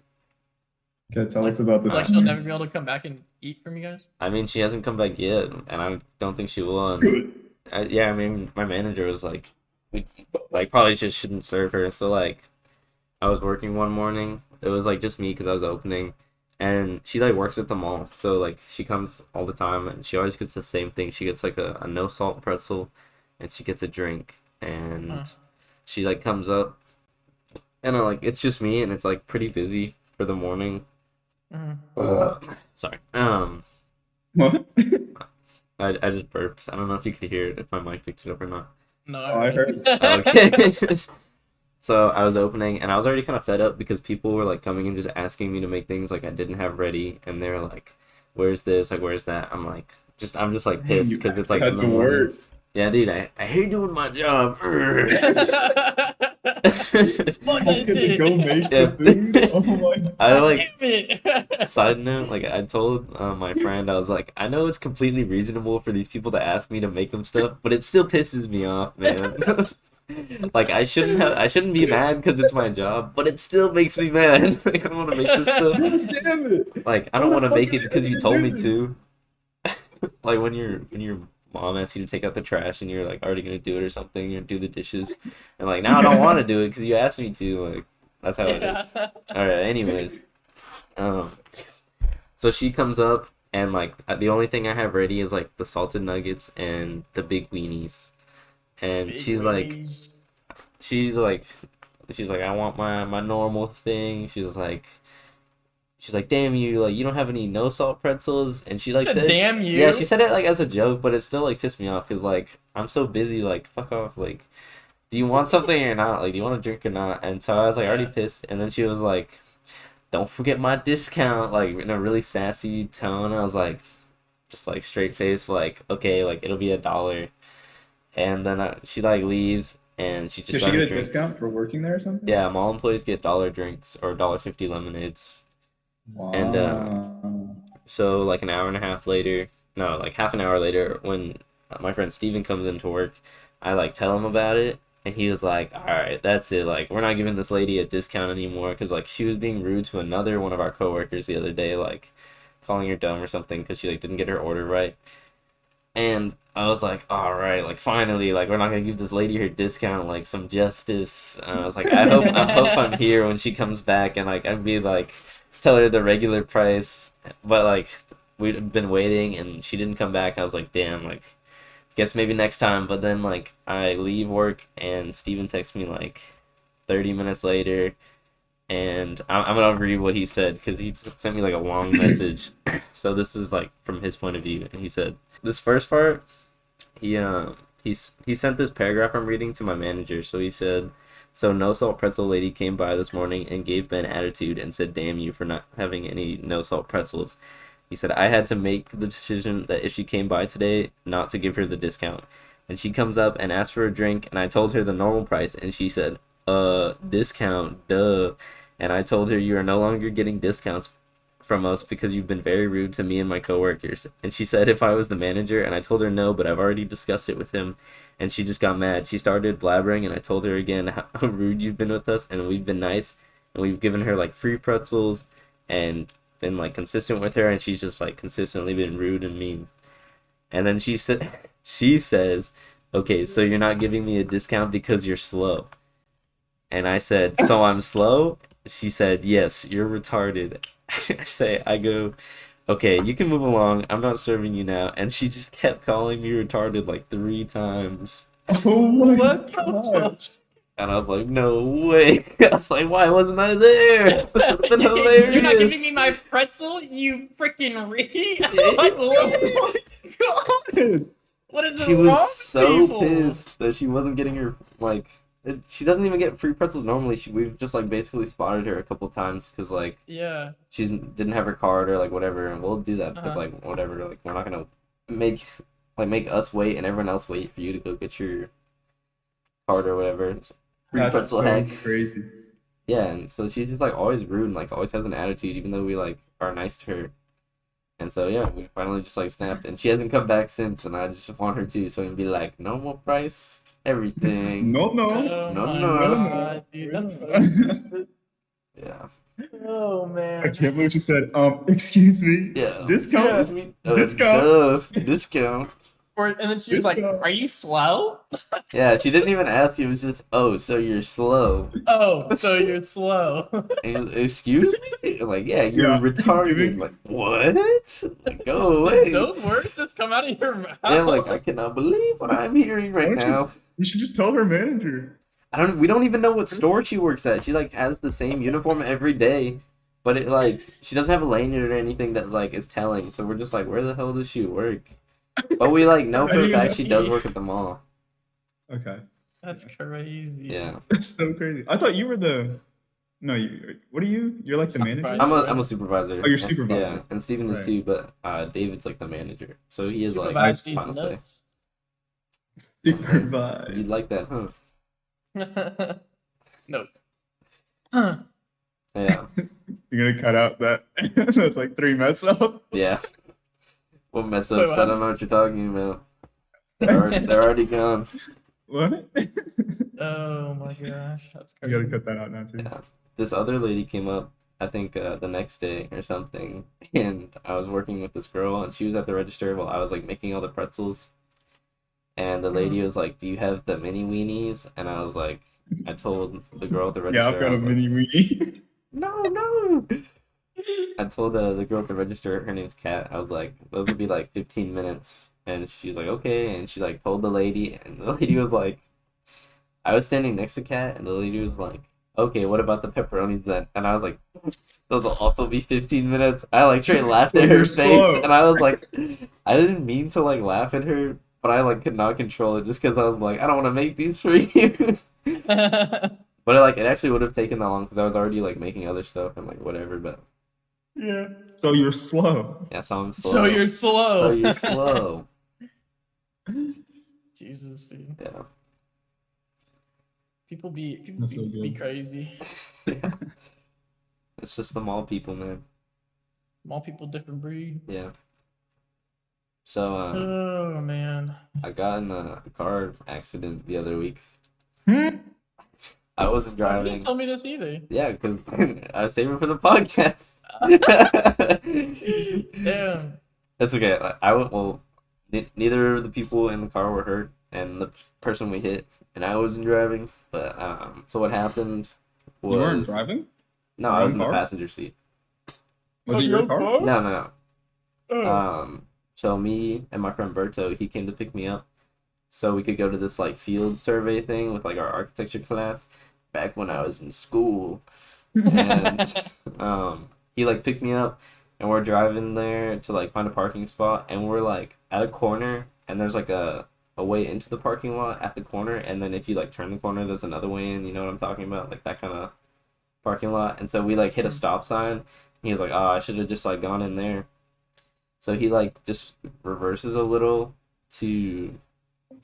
Okay, tell us about the. like she'll never be able to come back and eat from you guys. I mean, she hasn't come back yet, and I don't think she will. Good. Yeah, I mean, my manager was like, we like probably just shouldn't serve her. So like, I was working one morning. It was like just me because I was opening, and she like works at the mall. So like, she comes all the time, and she always gets the same thing. She gets like a no salt pretzel, and she gets a drink, and Huh. she like comes up, and like it's just me, and it's like pretty busy for the morning. Mhm. Sorry. What? I just burped. I don't know if you could hear it, if my mic picked it up or not. No, Oh, I heard. Okay. So I was opening, and I was already kind of fed up because people were like coming and just asking me to make things like I didn't have ready, and they're like, "Where's this? Like, where's that?" I'm just like pissed You because it's like had in the to morning. work. Yeah, dude, I hate doing my job. Fuck I this get to shit. go make Yeah. the food. Oh my. I like. Damn it. Side note, like I told my friend, I was like, I know it's completely reasonable for these people to ask me to make them stuff, but it still pisses me off, man. Like I shouldn't be mad because it's my job, but it still makes me mad. Like I don't want to make this stuff. God damn it. Like I don't Why want the to make fuck it are you because you gonna told do me this? to. Like when your mom asks you to take out the trash and you're like already gonna do it or something, or do the dishes, and like now I don't want to do it because you asked me to. Like that's how it is. Yeah. All right. Anyways, so she comes up and like the only thing I have ready is like the salted nuggets and the big weenies, and Big she's like, Wienies. she's like, I want my normal thing. She's like, damn you, like you don't have any no salt pretzels, and she like Said, said, damn you. yeah, she said it like as a joke, but it still like pissed me off because like I'm so busy, like fuck off, like do you want something or not? Like do you want a drink or not? And so I was like already Yeah. pissed, and then she was like, don't forget my discount, like in a really sassy tone. I was like, just like straight face, like okay, like it'll be $1, and then she like leaves and she just Did she got get a a drink. discount for working there or something? Yeah, mall employees get dollar drinks or $1.50 lemonades. Wow. And, So like an hour and a half later, no, like half an hour later, when my friend Steven comes into work, I like tell him about it, and he was like, "All right, that's it. Like we're not giving this lady a discount anymore because like she was being rude to another one of our coworkers the other day, like calling her dumb or something because she like didn't get her order right." And I was like, "All right, like finally, like we're not gonna give this lady her discount, like some justice." And I was like, I hope I'm here when she comes back, and like I'd be like, tell her the regular price, but like we'd been waiting and she didn't come back. I was like, damn, like, guess maybe next time. But then like I leave work and Steven texts me like 30 minutes later, and I'm gonna read what he said because he sent me like a long message. So this is like from his point of view, and he said this first part. He sent this paragraph I'm reading to my manager. So he said, "So no salt pretzel lady came by this morning and gave Ben attitude and said, 'Damn you for not having any no salt pretzels.' He said, I had to make the decision that if she came by today, not to give her the discount. And she comes up and asks for a drink, and I told her the normal price, and she said, discount, duh. And I told her you are no longer getting discounts from us because you've been very rude to me and my coworkers. And she said if I was the manager, and I told her no, but I've already discussed it with him. And she just got mad. She started blabbering, and I told her again how rude you've been with us, and we've been nice, and we've given her like free pretzels, and been like consistent with her, and she's just like consistently been rude and mean. And then she says, okay, so you're not giving me a discount because you're slow. And I said, so I'm slow? She said, yes, you're retarded. I go, okay, you can move along. I'm not serving you now. And she just kept calling me retarded like 3 times. Oh my What the god. And I was like, no way. I was like, why wasn't I there? This would have been hilarious. You're not giving me my pretzel, you freaking re. Oh my god. What is She it wrong was with so people? pissed that she wasn't getting her, like, she doesn't even get free pretzels normally. We've just, like, basically spotted her a couple times because, like, Yeah. she didn't have her card or, like, whatever, and we'll do that because, Uh-huh. like, whatever, like, we're not gonna make us wait and everyone else wait for you to go get your card or whatever. It's free That's pretzel so hack. crazy. Yeah, and so she's just, like, always rude and, like, always has an attitude even though we, like, are nice to her. And so, yeah, we finally just, like, snapped. And she hasn't come back since, and I just want her to, so I can be like, normal price, everything. No, no. Oh No, my no. god, dude. That's Yeah. oh I man. can't believe she said, excuse me. Yeah. Discount? Excuse me. Discount. Discount. And then she was like, Discount. "Are you slow?" Yeah, she didn't even ask. It was just, oh, so you're slow. Oh, so you're slow. And he was, excuse me? Like, yeah, you're Yeah. retarded. Like, what? Like, go away. Those words just come out of your mouth. Yeah, like, I cannot believe what I'm hearing right Why don't you- now. You should just tell her manager. We don't even know what store she works at. She, like, has the same uniform every day. But it, like, she doesn't have a lanyard or anything that, like, is telling. So we're just like, where the hell does she work? But we, like, know for a fact she does work at the mall. Okay. That's crazy. Yeah. That's so crazy. I thought you were the. No, what are you? You're like the manager? I'm a supervisor. Oh, you're And- supervisor. Yeah, and Steven is Right. too, but David's like the manager. So he is like Supervise these final say. nuts. Supervise. You'd like that, huh? No. Huh. Yeah. You're gonna cut out that. That's like 3 mess up. Yeah. What mess Wait, ups? what? I don't know what you're talking about. They're already gone. What? Oh my gosh, that's You crazy. gotta cut that out now too. Yeah. This other lady came up, I think the next day or something, and I was working with this girl, and she was at the register while I was like making all the pretzels. And the lady was like, "Do you have the mini weenies?" And I was like, I told the girl at the register, Yeah, I've got I a was like, mini weenie. no. I told the girl at the register, her name's Kat. I was like, those would be like 15 minutes. And she's like, okay. And she like told the lady, and the lady was like, I was standing next to Kat, and the lady was like, okay, what about the pepperonis then? And I was like, those will also be 15 minutes. I like straight laughed at her You're face, slow. and I was like, I didn't mean to like laugh at her, but I like could not control it just because I was like, I don't want to make these for you. But it actually would have taken that long because I was already like making other stuff and like whatever. But Yeah. So you're slow. yeah, so I'm slow. So you're slow. So you're slow. Jesus, dude. Yeah. People be That's so be good. crazy. Yeah. It's just the mall people, man. All people different breed. Yeah. So Oh man. I got in a car accident the other week. Hmm? I wasn't You driving. didn't tell me this either. Yeah, because I was saving for the podcast. Damn. That's okay. I went. Well, neither of the people in the car were hurt, and the person we hit, and I wasn't driving. But so what happened was You weren't driving? No, Your I was own in the car? passenger seat. Was it your car? No. So me and my friend Berto, he came to pick me up so we could go to this like field survey thing with like our architecture class back when I was in school. And he like picked me up and we're driving there to like find a parking spot and we're like at a corner and there's like a way into the parking lot at the corner and then if you like turn the corner there's another way in, you know what I'm talking about? Like that kind of parking lot. And so we like hit a stop sign. He was like, "Oh, I should have just like gone in there." So he like just reverses a little to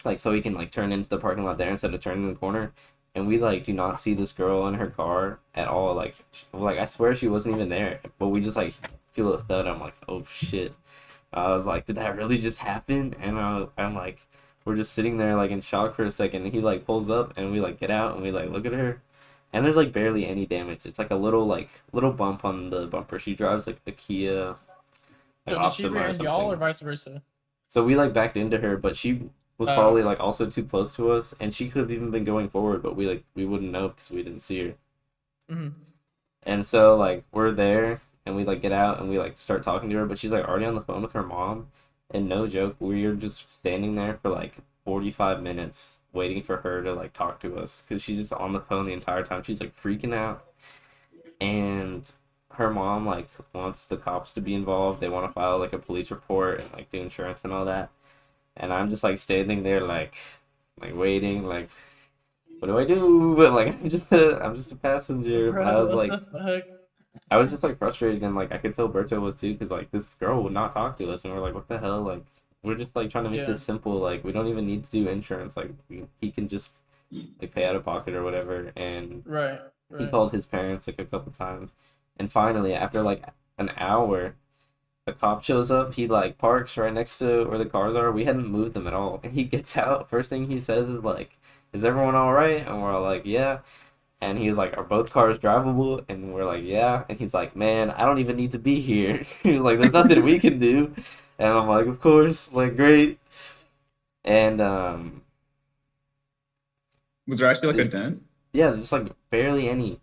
like so he can like turn into the parking lot there instead of turning the corner. And we like do not see this girl in her car at all. Like I swear she wasn't even there, but we just like feel a thud. I'm like, oh shit. I was like, did that really just happen? And I'm like, we're just sitting there like in shock for a second. And he like pulls up and we like get out and we like look at her, and there's like barely any damage. It's like a little bump on the bumper. She drives like a Kia, like So did she Optima rear or end y'all or something. vice versa? So we like backed into her, but she was Oh, probably like also too close to us, and she could have even been going forward, but we wouldn't know because we didn't see her. mhm. And so like we're there, and we like get out and we like start talking to her, but she's like already on the phone with her mom, and no joke, we are just standing there for like 45 minutes waiting for her to like talk to us because she's just on the phone the entire time. She's like freaking out, and her mom like wants the cops to be involved. They want to file like a police report and like do insurance and all that. And I'm just like standing there like waiting like what do I do? But like I'm just a passenger. But I Bro, was what like the fuck? I was just like frustrated and like I could tell Berto was too because like this girl would not talk to us and we're like what the hell like we're just like trying to make Yeah, this simple like we don't even need to do insurance like he can just like pay out of pocket or whatever. And right, he right. called his parents like a couple times, and finally after like an hour a cop shows up. He like parks right next to where the cars are. We hadn't moved them at all. And he gets out. First thing he says is like, "Is everyone all right?" And we're all like, "Yeah." And he was like, "Are both cars drivable?" And we're like, "Yeah." And he's like, "Man, I don't even need to be here." He was like, "There's nothing we can do." And I'm like, "Of course, like great." And Was there actually like a the, dent? yeah, just like barely any.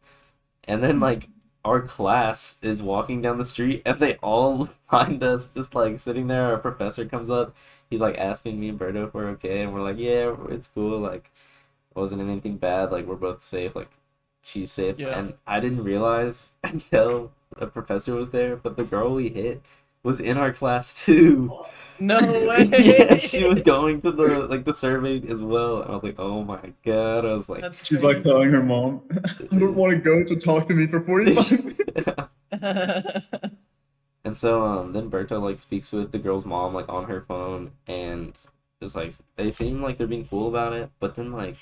And then like our class is walking down the street and they all find us just like sitting there. Our professor comes up. He's like asking me and Berto if we're okay, and we're like, yeah, it's cool. Like, it wasn't anything bad. Like, we're both safe. Like, she's safe. Yeah. And I didn't realize until the professor was there, but the girl we hit was in our class too. No Yeah, she was way. going to the like the survey as well. And I was like, oh my god. I was like, That's She's like crazy. telling her mom, I don't want to go, so talk to me for 45 minutes. And so then Berto like speaks with the girl's mom like on her phone and just like they seem like they're being cool about it, but then like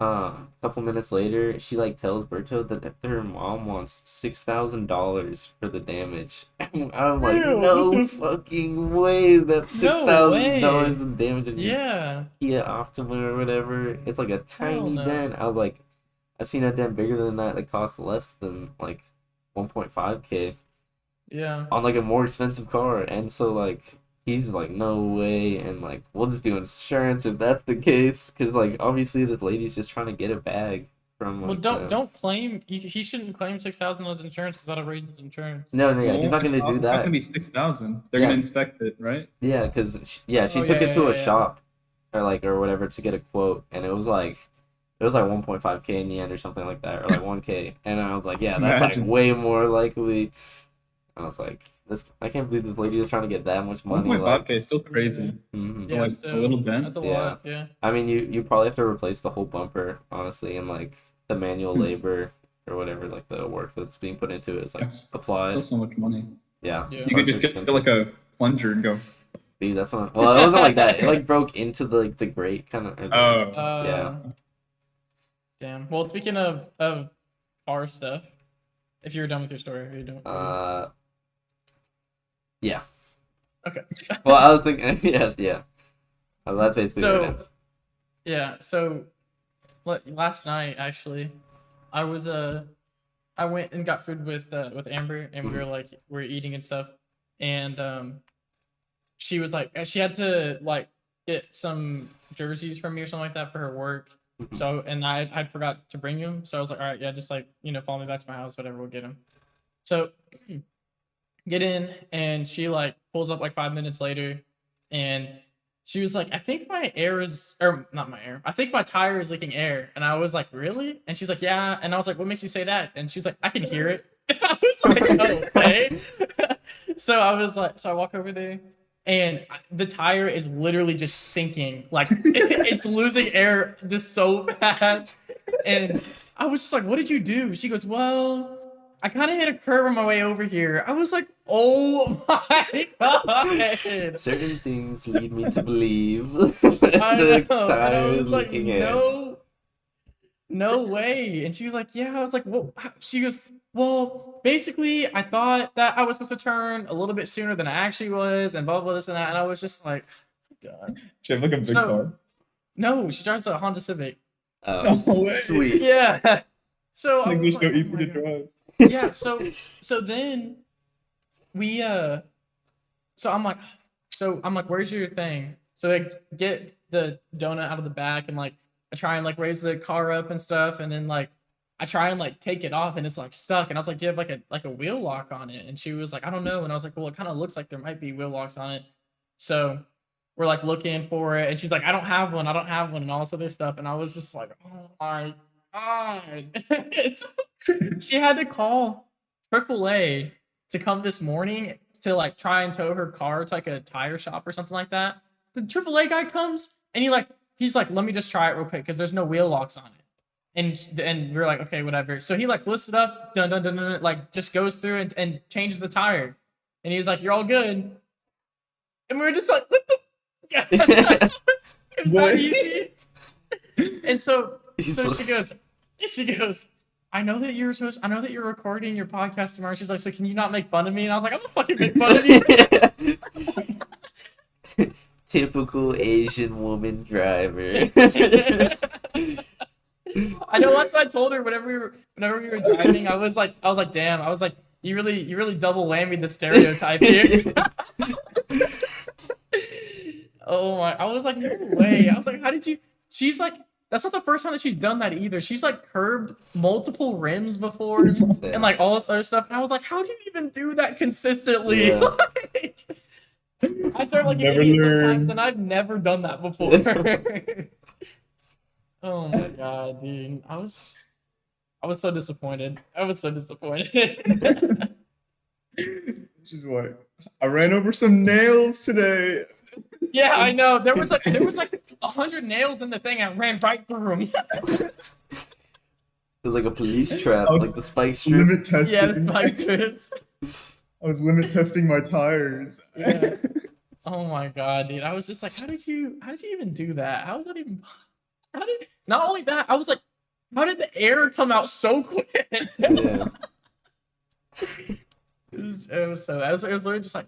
a couple minutes later she like tells Berto that her mom wants $6,000 for the damage. And I'm like, Ew, what no the fucking way is that six no thousand dollars way. in damage in your Yeah. Kia Optima or whatever. It's like a Hell tiny no. dent. I was like, I've seen a dent bigger than that costs less than like 1.5K Yeah. on like a more expensive car. And so like he's like no way, and like we'll just do insurance if that's the case because like obviously this lady's just trying to get a bag from Well, like don't the don't claim he shouldn't claim 6,000 as insurance because that'll raise his insurance. no yeah he's Well, not gonna do it's not gonna that. be 6,000. They're gonna Yeah, inspect it, right? yeah, because yeah she Oh took yeah, it yeah, to a yeah, yeah. shop or whatever to get a quote, and it was like 1.5K in the end or something like that, or like 1K. And I was like, yeah, that's like Imagine. way more likely. I was like, this I can't believe this lady is trying to get that much money. Like, 1.5K is still crazy. hmm For Yeah, like a little so dent. that's a yeah. lot. Yeah. I mean, you probably have to replace the whole bumper, honestly, and like the manual labor or whatever, like the work that's being put into it is like That's still applied. so much money. Yeah, Yeah. You could parts are just get like expensive. a plunger and go. Dude, that's not. Well, it wasn't like that. It like broke into the grate kind of. Oh, Yeah. Damn. Well, speaking of car stuff, if you're done with your story, are you done? Yeah. Okay. Well, I was thinking. Yeah, yeah. That's basically where it So ends. yeah, so last night actually, I was I went and got food with Amber, and we were like we're eating and stuff, and she was like she had to like get some jerseys from me or something like that for her work. Mhm. So and I'd forgot to bring them, so I was like, all right, yeah, just like follow me back to my house, whatever, we'll get them. So get in, and she like pulls up like 5 minutes later, and she was like, I think my air is, or not my air, I think my tire is leaking air. And I was like, really? And she's like, yeah. And I was like, what makes you say that? And she's like, I can hear it. I was like, oh, okay. So I was like, so I walk over there, and the tire is literally just sinking. Like it's losing air just so fast. And I was just like, what did you do? She goes, well, I kind of hit a curve on my way over here. I was like, oh my god. Certain things lead me to believe I the know. And I tire is was like, leaking air. no way. And she was like, yeah. I was like, well, she goes, well, basically, I thought that I was supposed to turn a little bit sooner than I actually was, and blah, blah, this and that. And I was just like, oh, God. She have like a big So- car. No, she drives a Honda Civic. Oh, No way. sweet. Yeah. So I Like, was they're so like, oh easy my to God. drive. Yeah, so then we so I'm like, where's your thing? So I get the donut out of the back, and like I try and like raise the car up and stuff, and then like I try and like take it off, and it's like stuck. And I was like, do you have like a wheel lock on it? And she was like, I don't know. And I was like, well, it kind of looks like there might be wheel locks on it. So we're like looking for it, and she's like, I don't have one, and all this other stuff. And I was just like, oh my god. So she had to call AAA to come this morning to like try and tow her car to like a tire shop or something like that. The AAA guy comes, and he's like, let me just try it real quick because there's no wheel locks on it. And we're like, okay, whatever. So he like lifts it up, dun dun dun dun, like just goes through and changes the tire. And he's like, you're all good. And we were just like, what the it was What? that easy. And so He's so like- she goes, I know that you're recording your podcast tomorrow. She's like, so can you not make fun of me? And I was like, I'm gonna fucking make fun of you. Typical Asian woman driver. I know once I told her whenever we were driving, I was like, damn, you really double whammied the stereotype here. Oh my, I was like, no way. I was like, how did you? She's like, that's not the first time that she's done that either. She's like curbed multiple rims before and like all this other stuff. And I was like, how do you even do that consistently? Yeah. Like, I turn like an Never idiot learn. sometimes, and I've never done that before. Oh my god, dude. I was so disappointed. She's like, I ran over some nails today. Yeah, I know. There was like 100 nails in the thing. I ran right through them. It was like a police trap, I was like the spike strip. Limit testing. Yeah, the spike strips. I was limit testing my tires. Yeah. Oh my god, dude. I was just like, how did you even do that? How was that even not only that, I was like, how did the air come out so quick? Yeah. It was literally just like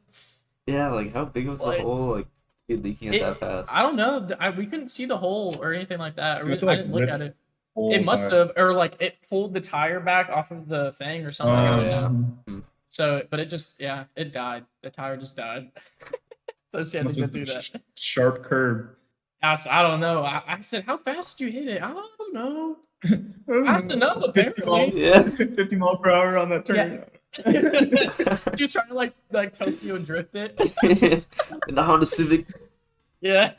Yeah, like how big was the Like, hole? Like it leaking at that fast. I don't know. We couldn't see the hole or anything like that. It was I like didn't look lift at it. Whole It must tire. have, or like it pulled the tire back off of the thing or something. I don't yeah. know. So, but it just, yeah, it died. The tire just died. So she had Must to go have through been that. sharp curb. I don't know. I said, how fast did you hit it? I don't know. Fast enough, 50 apparently. miles, Yeah. 50 miles per hour on that turn. She was trying to like Tokyo drift it. In the Honda Civic. Yeah.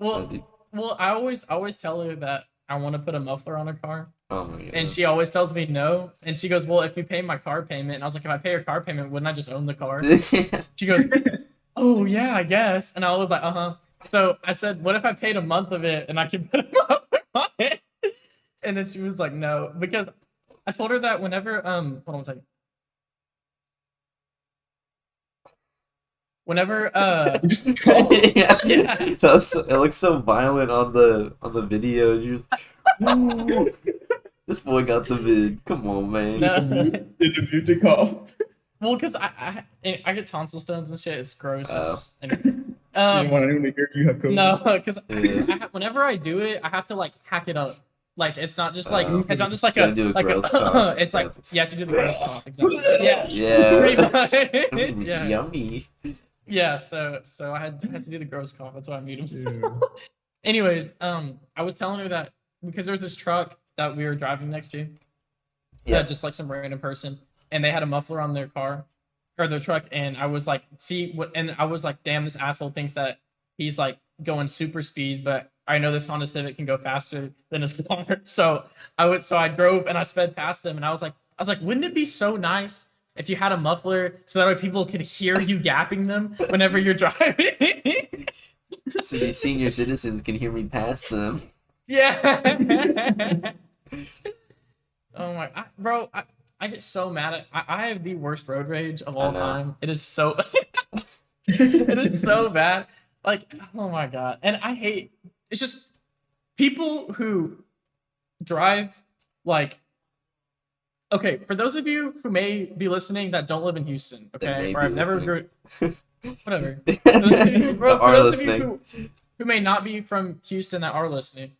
Oh, dude. Well, I always tell her that I want to put a muffler on her car, Oh my god. and she always tells me no. And she goes, "Well, if you pay my car payment," and I was like, "If I pay your car payment, wouldn't I just own the car?" She goes, "Oh yeah, I guess." And I was like, "Uh-huh." So I said, "What if I paid a month of it and I could put a muffler on it?" And then she was like, "No," because I told her that whenever hold on a second. Whenever Just call. yeah. Yeah. That was it looks so violent on the video. You just, this boy got the vid. Come on, man. No. Did you mute to call? Well, because I get tonsil stones and shit. It's gross. Oh. Anyways. You didn't want anyone to hear you have COVID. No, because Yeah. whenever I do it, I have to like hack it up. Like it's not just like Oh. it's not just like Gotta a do a like gross cough. it's like you have to do the gross cough. Exactly. Yeah. Yeah. Pretty much. Mm, Yeah. Yummy. Yeah. So I had to do the gross cough. That's why I muted myself. Ew. Anyways, I was telling her that because there was this truck that we were driving next to. Yeah. Just like some random person. and they had a muffler on their car or their truck, and I was like, see what, and I was like, damn, this asshole thinks that he's like going super speed, but I know this Honda Civic can go faster than his car. So I drove and I sped past him, and I was like, wouldn't it be so nice if you had a muffler so that way people could hear you gapping them whenever you're driving? So these senior citizens can hear me pass them. Yeah. Oh my, bro, I get so mad at. I have the worst road rage of all know. time. It is so. It is so bad. Like, oh my god, and I hate. It's just people who drive like. Okay, for those of you who may be listening that don't live in Houston, They may okay, or be I've never listening. whatever. That For are those of you listening. who may not be from Houston that are listening,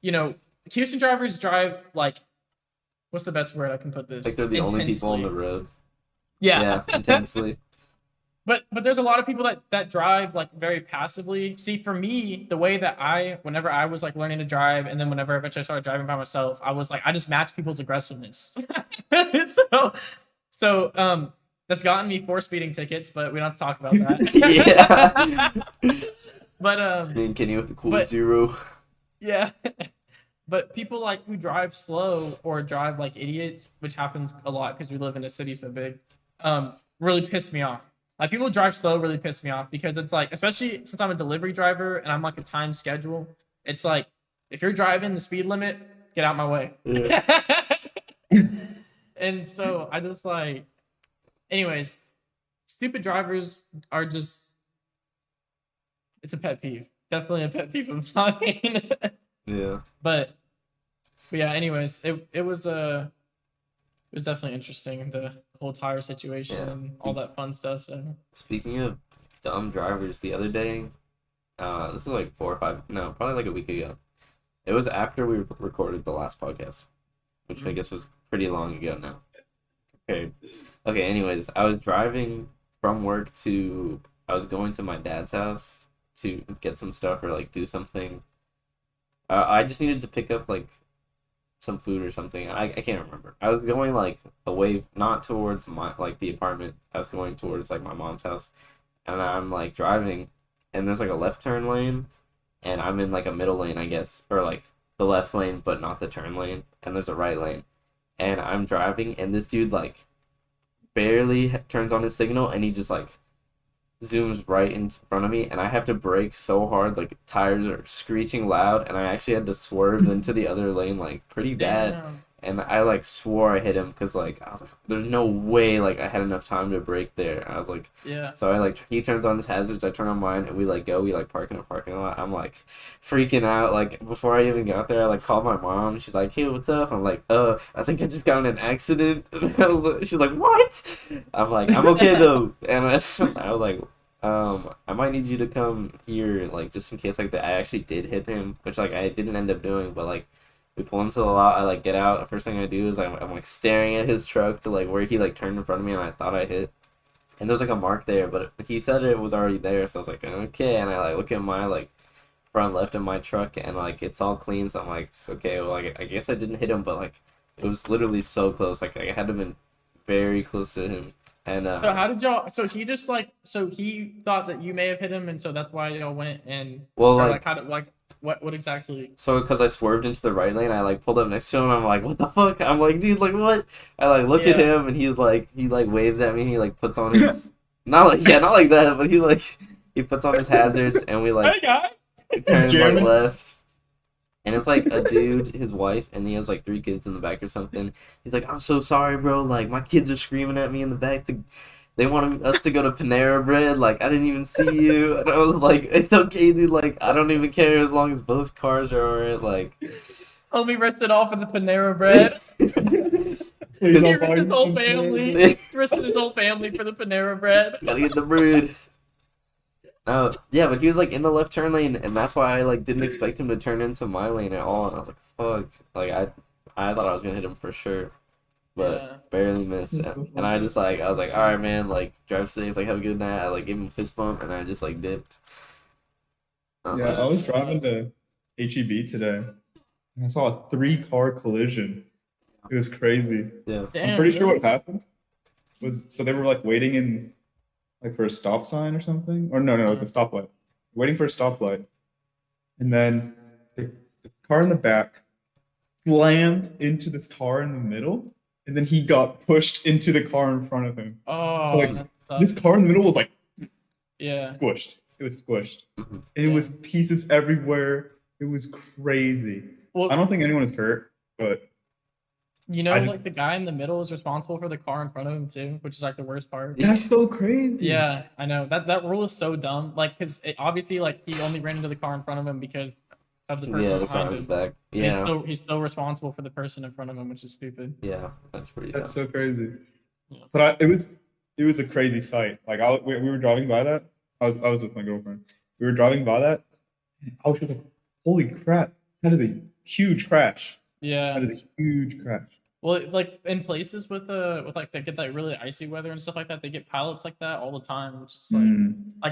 you know, Houston drivers drive like, what's the best word I can put this? Like they're the only people on the road. Yeah. Intensely. But there's a lot of people that drive like very passively. See, for me, the way that whenever I was like learning to drive, and then whenever eventually I started driving by myself, I was like, I just match people's aggressiveness. so that's gotten me 4 speeding tickets, but we don't have to talk about that. Yeah. But Then Kenny with the cool but- 0. yeah. But people like who drive slow or drive like idiots, which happens a lot because we live in a city so big, really pissed me off. Like people who drive slow really piss me off because it's like, especially since I'm a delivery driver and I'm like a time schedule, it's like if you're driving the speed limit, get out my way. Yeah. And so I just like, anyways, stupid drivers are just, it's a pet peeve. Definitely a pet peeve of mine. Yeah. But yeah, anyways, it was definitely interesting, the whole tire situation and all that fun stuff. So Speaking of dumb drivers, the other day, this was like 4 or 5, no, probably like a week ago. It was after we recorded the last podcast, which I guess was pretty long ago now. Okay, anyways, I was driving from work I was going to my dad's house to get some stuff or like do something. I just needed to pick up like some food or something. I can't remember. I was going like away, not towards my like the apartment. I was going towards like my mom's house, and I'm like driving, and there's like a left turn lane, and I'm in like a middle lane, I guess, or like the left lane, but not the turn lane, and there's a right lane, and I'm driving, and this dude like barely turns on his signal, and he just like zooms right in front of me, and I have to brake so hard, like tires are screeching loud, and I actually had to swerve into the other lane like pretty bad. damn. And I like swore I hit him because like I was like, there's no way like I had enough time to brake there. I was like, Yeah. so I like he turns on his hazards, I turn on mine, and we like park in a parking lot. I'm like freaking out. Like before I even got there, I like called my mom. She's like, hey, what's up? I'm like, I think I just got in an accident. She's like, what? I'm like, I'm okay though. And I was like, I might need you to come here, like just in case like that I actually did hit him, which like I didn't end up doing, but like we pull into the lot, I like get out. The first thing I do is I'm like staring at his truck to like where he like turned in front of me and I thought I hit. And there's like a mark there, but he said it was already there, so I was like, okay. And I like look at my like front left of my truck and like it's all clean, so I'm like, okay, well I guess I didn't hit him, but like it was literally so close. Like I had to have been very close to him. And So how did y'all? So he just like, so he thought that you may have hit him, and so that's why y'all went and well, or, like how did like what exactly? so because I swerved into the right lane, I like pulled up next to him. I'm like, what the fuck? I'm like, dude, like what? I like look at Yeah. him and he waves at me. He like puts on his not like that, but he puts on his hazards and we like Hey guy. turn like Jeremy. left. And it's like a dude, his wife, and he has like 3 kids in the back or something. He's like, I'm so sorry, bro. Like my kids are screaming at me in the back they wanted us to go to Panera Bread. Like, I didn't even see you. And I was like, it's okay, dude. Like, I don't even care as long as both cars are alright. Like, Homie rested off of the Panera Bread. Please He don't risked buy his me whole some family. food. He risked his whole family for the Panera Bread. gotta get the bread. Yeah, but he was like in the left turn lane, and that's why I like didn't expect him to turn into my lane at all. And I was like, fuck. Like, I thought I was gonna hit him for sure. But Yeah. barely missed. And I was like, all right, man, like, drive safe, like, have a good night. I like gave him a fist bump, and I just like dipped. Yeah, I was driving to HEB today, and I saw a 3-car collision. It was crazy. Yeah. I'm pretty sure what happened was so they were like waiting in like for a stop sign or something. Or no, it's a stoplight. Waiting for a stoplight. And then the car in the back slammed into this car in the middle, and then he got pushed into the car in front of him. Oh, So like that this sucks. car in the middle was like Yeah. squished. It was squished. Mhm. And it Yeah. was pieces everywhere. It was crazy. Well, I don't think anyone was hurt, but you know, I just- like the guy in the middle is responsible for the car in front of him too, which is like the worst part. that's so crazy. Yeah, I know that rule is so dumb. Like, because obviously, like he only ran into the car in front of him because of the person Yeah, the behind car him. back. But Yeah. he's still responsible for the person in front of him, which is stupid. Yeah, that's pretty That's dumb. so crazy. Yeah. But it was a crazy sight. Like we were driving by that. I was with my girlfriend. We were driving by that. I was just like, holy crap! That is a huge crash. Yeah. That is a huge crash. Well, it's like in places with like they get that really icy weather and stuff like that, they get pilots like that all the time, which is like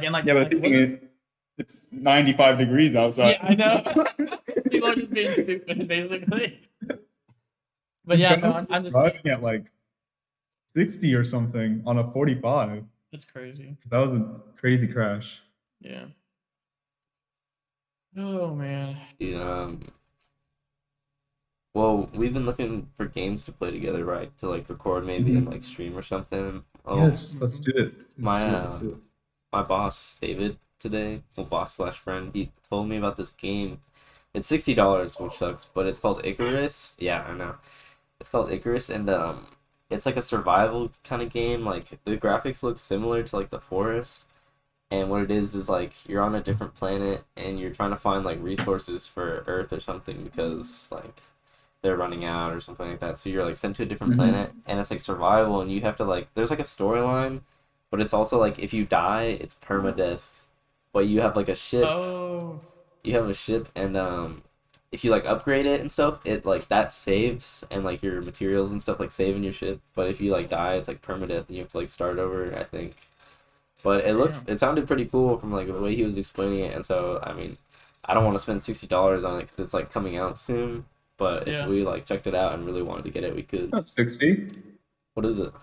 again like Yeah, but like, the thing wasn't- is, it's 95 degrees outside. Yeah, I know. People are just being stupid, basically. But This yeah, guy no, was I'm just driving at like 60 or something on a 45. it's crazy. That was a crazy crash. Yeah. Oh man. Yeah. Well, we've been looking for games to play together, right? To like record maybe and like stream or something. Oh, Yes, let's do it. my my boss David today, well, boss/friend, he told me about this game. It's $60, which sucks, but it's called Icarus. Yeah, I know. It's called Icarus, and it's like a survival kind of game. Like the graphics look similar to like The Forest, and what it is like you're on a different planet and you're trying to find like resources for Earth or something because like they're running out or something like that. So you're like sent to a different Mhm. planet, and it's like survival, and you have to like there's like a storyline, but it's also like if you die, it's permadeath. But you have like a ship. Oh. You have a ship, and if you like upgrade it and stuff, it like that saves and like your materials and stuff like save in your ship. But if you like die, it's like permadeath, and you have to like start over, I think. But it sounded pretty cool from like the way he was explaining it, and so I mean, I don't want to spend $60 on it because it's like coming out soon. But Yeah. if we like checked it out and really wanted to get it, we could. Not 60, What is it?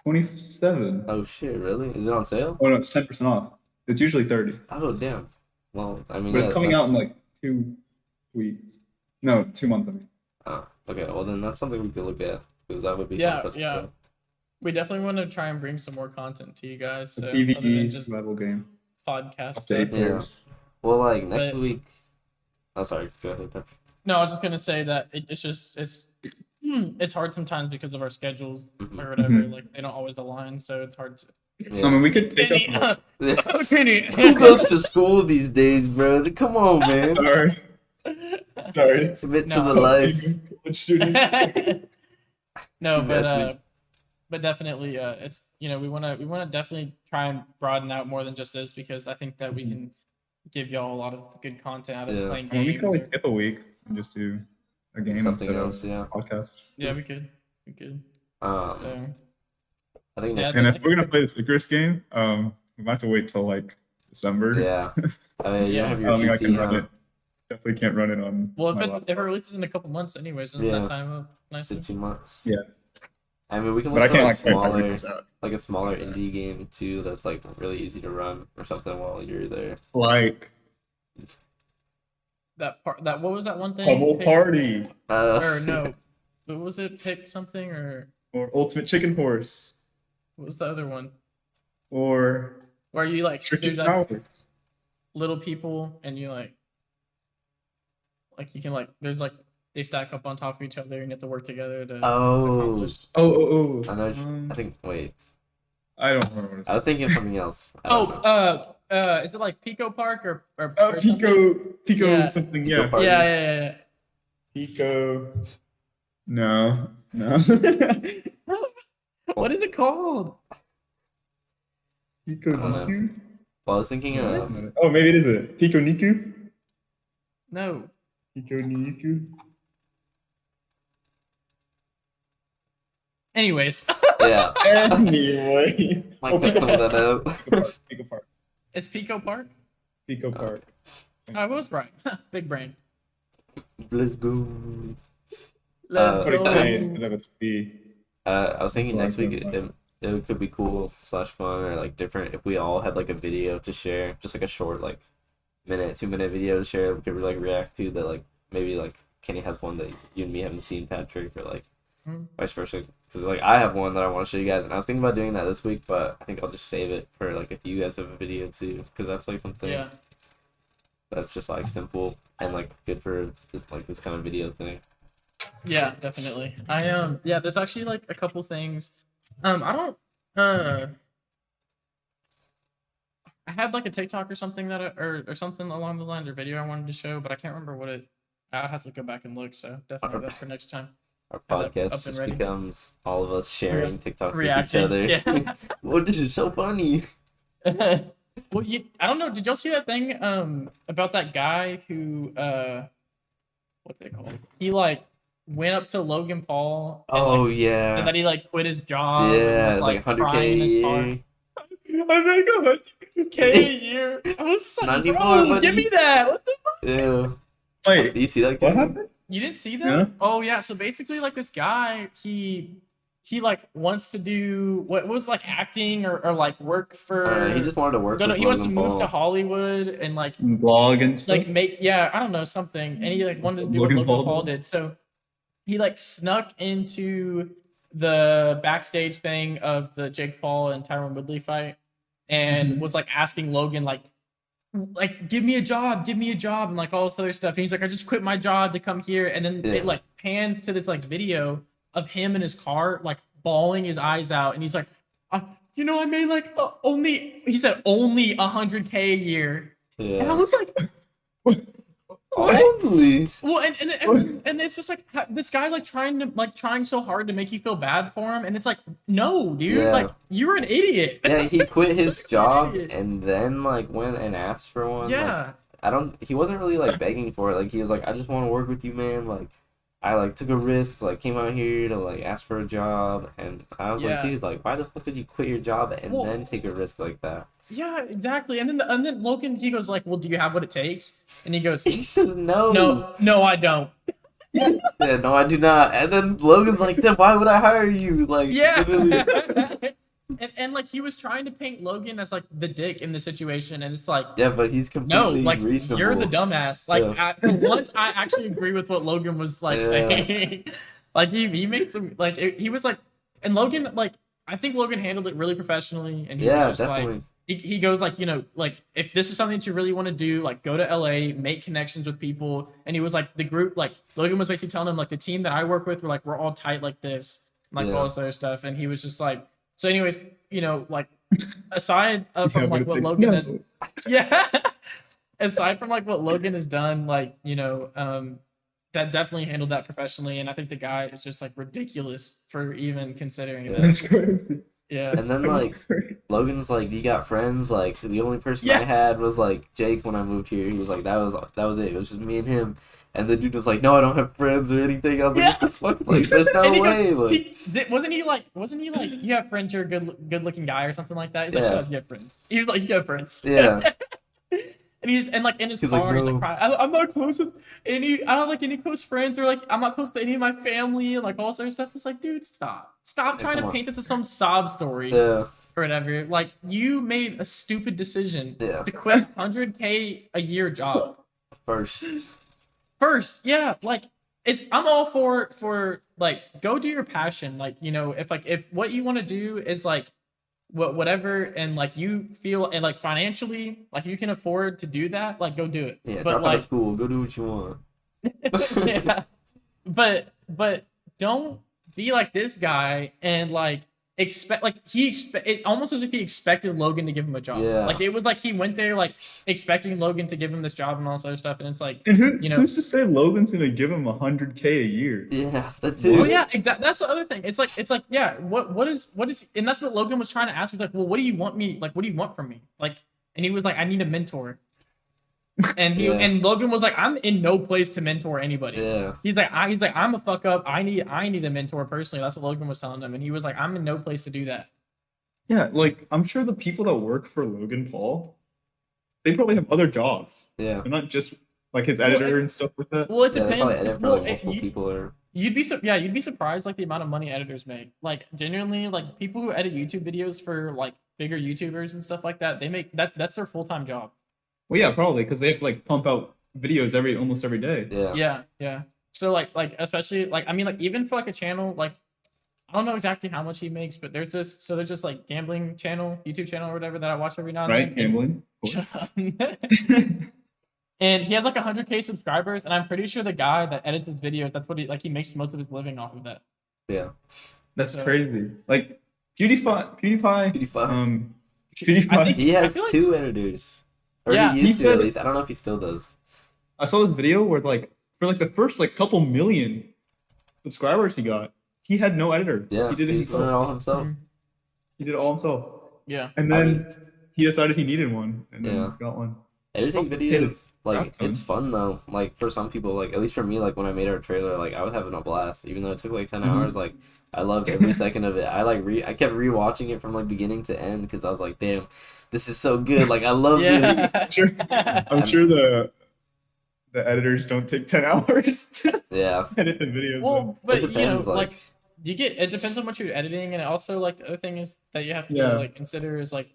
27. Oh shit! Really? Is it on sale? Oh no, it's 10% off. It's usually 30. Oh damn. Well, I mean, But it's yeah, coming out in that's- like 2 weeks. No, 2 months, I mean. Oh, okay. Well, then that's something we could look at because that would be fun Yeah, for us to yeah. play. We definitely want to try and bring some more content to you guys. A So other than PvE just survival game. podcast Update stuff. Yeah. players. Well, like next But- week. Oh, sorry. Go ahead, Patrick. No, I was just gonna say that it's hard sometimes because of our schedules Mhm. or whatever. Mhm. Like they don't always align, so it's hard to. Yeah. I mean, we could take Kenny, up. Kenny. Who goes to school these days, bro? Come on, man. Sorry. Commit to No. the life. College student. No, Definitely. but definitely, it's we wanna definitely try and broaden out more than just this because I think that we can give y'all a lot of good content out of Yeah. playing I mean, we games. could always skip a week and just do a game Something instead else, of yeah. podcast. Yeah, we could. So, I think Yeah, next And week. if we're gonna play this Icarus game, we might have to wait till like December. Yeah. I mean, you Yeah. don't have I your don't think I PC, can run huh? it. Definitely can't run it on. well, my if it laptop. releases in a couple months, anyways, doesn't Yeah. that time up nicely? 2 months. Yeah. I mean, we can But I look for can't like like play it when it smaller, comes out. like a smaller indie game too. That's like really easy to run or something while you're there. Like That what was that one thing? Pummel Pick- Party Or no, what was it? Pick something or or Ultimate Chicken Horse what was the other one? or Where you like Tricky there's like Towers. little people and you like you can like there's like they stack up on top of each other and you have to work together to Oh, accomplish. Oh. I know. I think. Wait, I don't remember what it's I was thinking of something else. I don't know. Is it like Pico Park or or Pico Yeah. something. Pico Yeah. Party. Yeah. Pico. No. What is it called? Pico I don't know. Niku? Well, I was thinking of. Oh, maybe it is it. Pico Niku? No. Pico Niku? Anyways, Yeah. Anyways. Might Oh, cut some of that out. Pico Park. it's Pico Park. Pico Park. I was right. Big brain. Let's go. Let's Put a K go. instead of a C. I was thinking That's next what I week said. it could be cool slash fun or like different if we all had like a video to share, just like a short like minute, 2 minute video to share. We could like react to that, like maybe like Kenny has one that you and me haven't seen, Patrick, or like vice versa. Because like I have one that I want to show you guys, and I was thinking about doing that this week, but I think I'll just save it for like if you guys have a video too, because that's like something Yeah. that's just like simple and like good for this kind of video thing. Yeah, definitely. Yeah, there's actually like a couple things. I don't I had like a TikTok or something that or something along those lines or video I wanted to show, but I can't remember what it. I'll have to go back and look. So definitely that's for next time. Our Have that podcast up and just ready. becomes all of us sharing TikToks with each Reacting, other. yeah. Well, this is so funny. Well, I don't know. Did y'all see that thing about that guy who what's it called? He like went up to Logan Paul and Oh like yeah, and that he like quit his job and yeah, was like 100K crying in a his car. year. I make 100K a year. I was just like, Not bro, anymore, give buddy. me that. What the fuck? Yeah. Wait, Do you see that? what Kevin? happened? You didn't see that? Yeah. Oh yeah. So basically, like this guy, he like wants to do what was like acting or like work for. He just wanted to work. No, with he wants to Logan move Paul. to Hollywood and like Vlog and stuff. make I don't know something, and he like wanted to do what Logan Logan Paul Paul did. So he like snuck into the backstage thing of the Jake Paul and Tyron Woodley fight, and Mhm. was like asking Logan like give me a job, and like all this other stuff. And he's like, I just quit my job to come here, and then Yeah. it like pans to this like video of him in his car like bawling his eyes out, and he's like, you know, I made like only 100K a year. And I Yeah. was like, Honestly. well, and it's just like this guy like trying so hard to make you feel bad for him, and it's like, no, dude, Yeah. like you're an idiot. Yeah, he quit his job Idiot. and then like went and asked for one. Like, Yeah, he wasn't really like begging for it. Like he was like, I just want to work with you, man. Like I like took a risk, like came out here to like ask for a job, and I was like, Yeah. dude, like why the fuck would you quit your job and Well- then take a risk like that? yeah, exactly. And then Logan, he goes like, well, do you have what it takes? And he goes, He says no. no, I don't. Yeah, no, I do not. And then Logan's like, then why would I hire you? Like, Yeah. literally. and like he was trying to paint Logan as like the dick in the situation, and it's like, Yeah, but he's no, completely like reasonable. you're the dumbass. Like Yeah. for once, I actually agree with what Logan was like Yeah. saying. Like he made some like he was like, and Logan like I think Logan handled it really professionally, and he Yeah, was just definitely. like he goes like, you know, like if this is something that you really want to do, like go to LA, make connections with people. And he was like the group, like Logan was basically telling him like the team that I work with, we're all tight like this, like Yeah. all this other stuff. And he was just like, so anyways, you know, like aside from Yeah, like but what it's Logan like, has, no. yeah, aside from like what Logan has done, like, you know, that definitely handled that professionally. And I think the guy is just like ridiculous for even considering Yeah. it. That's crazy. Yeah. And then like Logan's like, you got friends? Like the only person Yeah. I had was like Jake when I moved here. He was like, that was it. It was just me and him. And the dude was like, no, I don't have friends or anything. I was like, what the fuck? Like, there's no And he way. goes, Like, wasn't he like you have friends, you're a good looking guy or something like that? He's like, Yeah. shut up, you have friends. He was like, you have friends. yeah, And he's and like in his He's like, car, he's "No." like, crying. I'm not close with any. I don't like any close friends, or like I'm not close to any of my family, and like all this other stuff. It's like, dude, stop Yeah, trying come to on. paint this as some sob story yeah, or whatever. Like you made a stupid decision Yeah. to quit 100K a year job. first. Yeah, like I'm all for like go do your passion. Like, you know, if what you want to do is like whatever, and like you feel and like financially like you can afford to do that, like go do it. Yeah, but drop out like of school, go do what you want. yeah. But don't be like this guy and like expect like it almost as if he expected Logan to give him a job. Yeah. Like it was like he went there like expecting Logan to give him this job and all this other stuff, and it's like, And who, you know, who's to say Logan's gonna give him 100K a year? Yeah, that's well, it. yeah, exactly. That's the other thing. It's like, yeah, what is, and that's what Logan was trying to ask. He's like, well, what do you want me? Like, what do you want from me? Like, and he was like, I need a mentor. And Yeah. and Logan was like, I'm in no place to mentor anybody. Yeah, He's like, I'm a fuck up. I need a mentor personally. That's what Logan was telling him, and he was like, I'm in no place to do that. Yeah, like I'm sure the people that work for Logan Paul, they probably have other jobs. yeah. They're not just like his editor and stuff like that. Well, it Yeah, they depends. probably edit It's, for well, like multiple people or You'd be surprised like the amount of money editors make. Like genuinely, like people who edit YouTube videos for like bigger YouTubers and stuff like that, they make that's their full-time job. Well, yeah, probably because they have to like pump out videos almost every day. Yeah. Yeah. So like especially like I mean like even for like a channel like I don't know exactly how much he makes, but there's just like gambling channel, YouTube channel or whatever that I watch every now and Right, then. gambling. Shut up. And he has like 100K subscribers, and I'm pretty sure the guy that edits his videos, that's what he makes most of his living off of that. Yeah. That's So- crazy. Like PewDiePie. PewDiePie. PewDiePie. I think- He has feel like- 2 editors. Or Yeah. he He used to said- at least. I don't know if he still does. I saw this video where like for like the first like couple million subscribers he got, he had no editor. Yeah. he did it was doing it himself. all himself. Mhm. He did it all himself. Yeah. And I then he decided he needed one, and then Yeah. got one. Editing Probably paid videos, a like crap ton. it's fun though. Like for some people, like at least for me, like when I made our trailer, like I was having a blast. Even though it took like 10 Mhm. hours, like I loved every second of it. I kept rewatching it from like beginning to end because I was like, damn, this is so good. Like I love this. Yeah. Sure. I'm sure the editors don't take 10 hours to Yeah. edit the videos. Well, but depends, like like- it depends on what you're editing, and also like the other thing is that you have to Yeah. like consider is like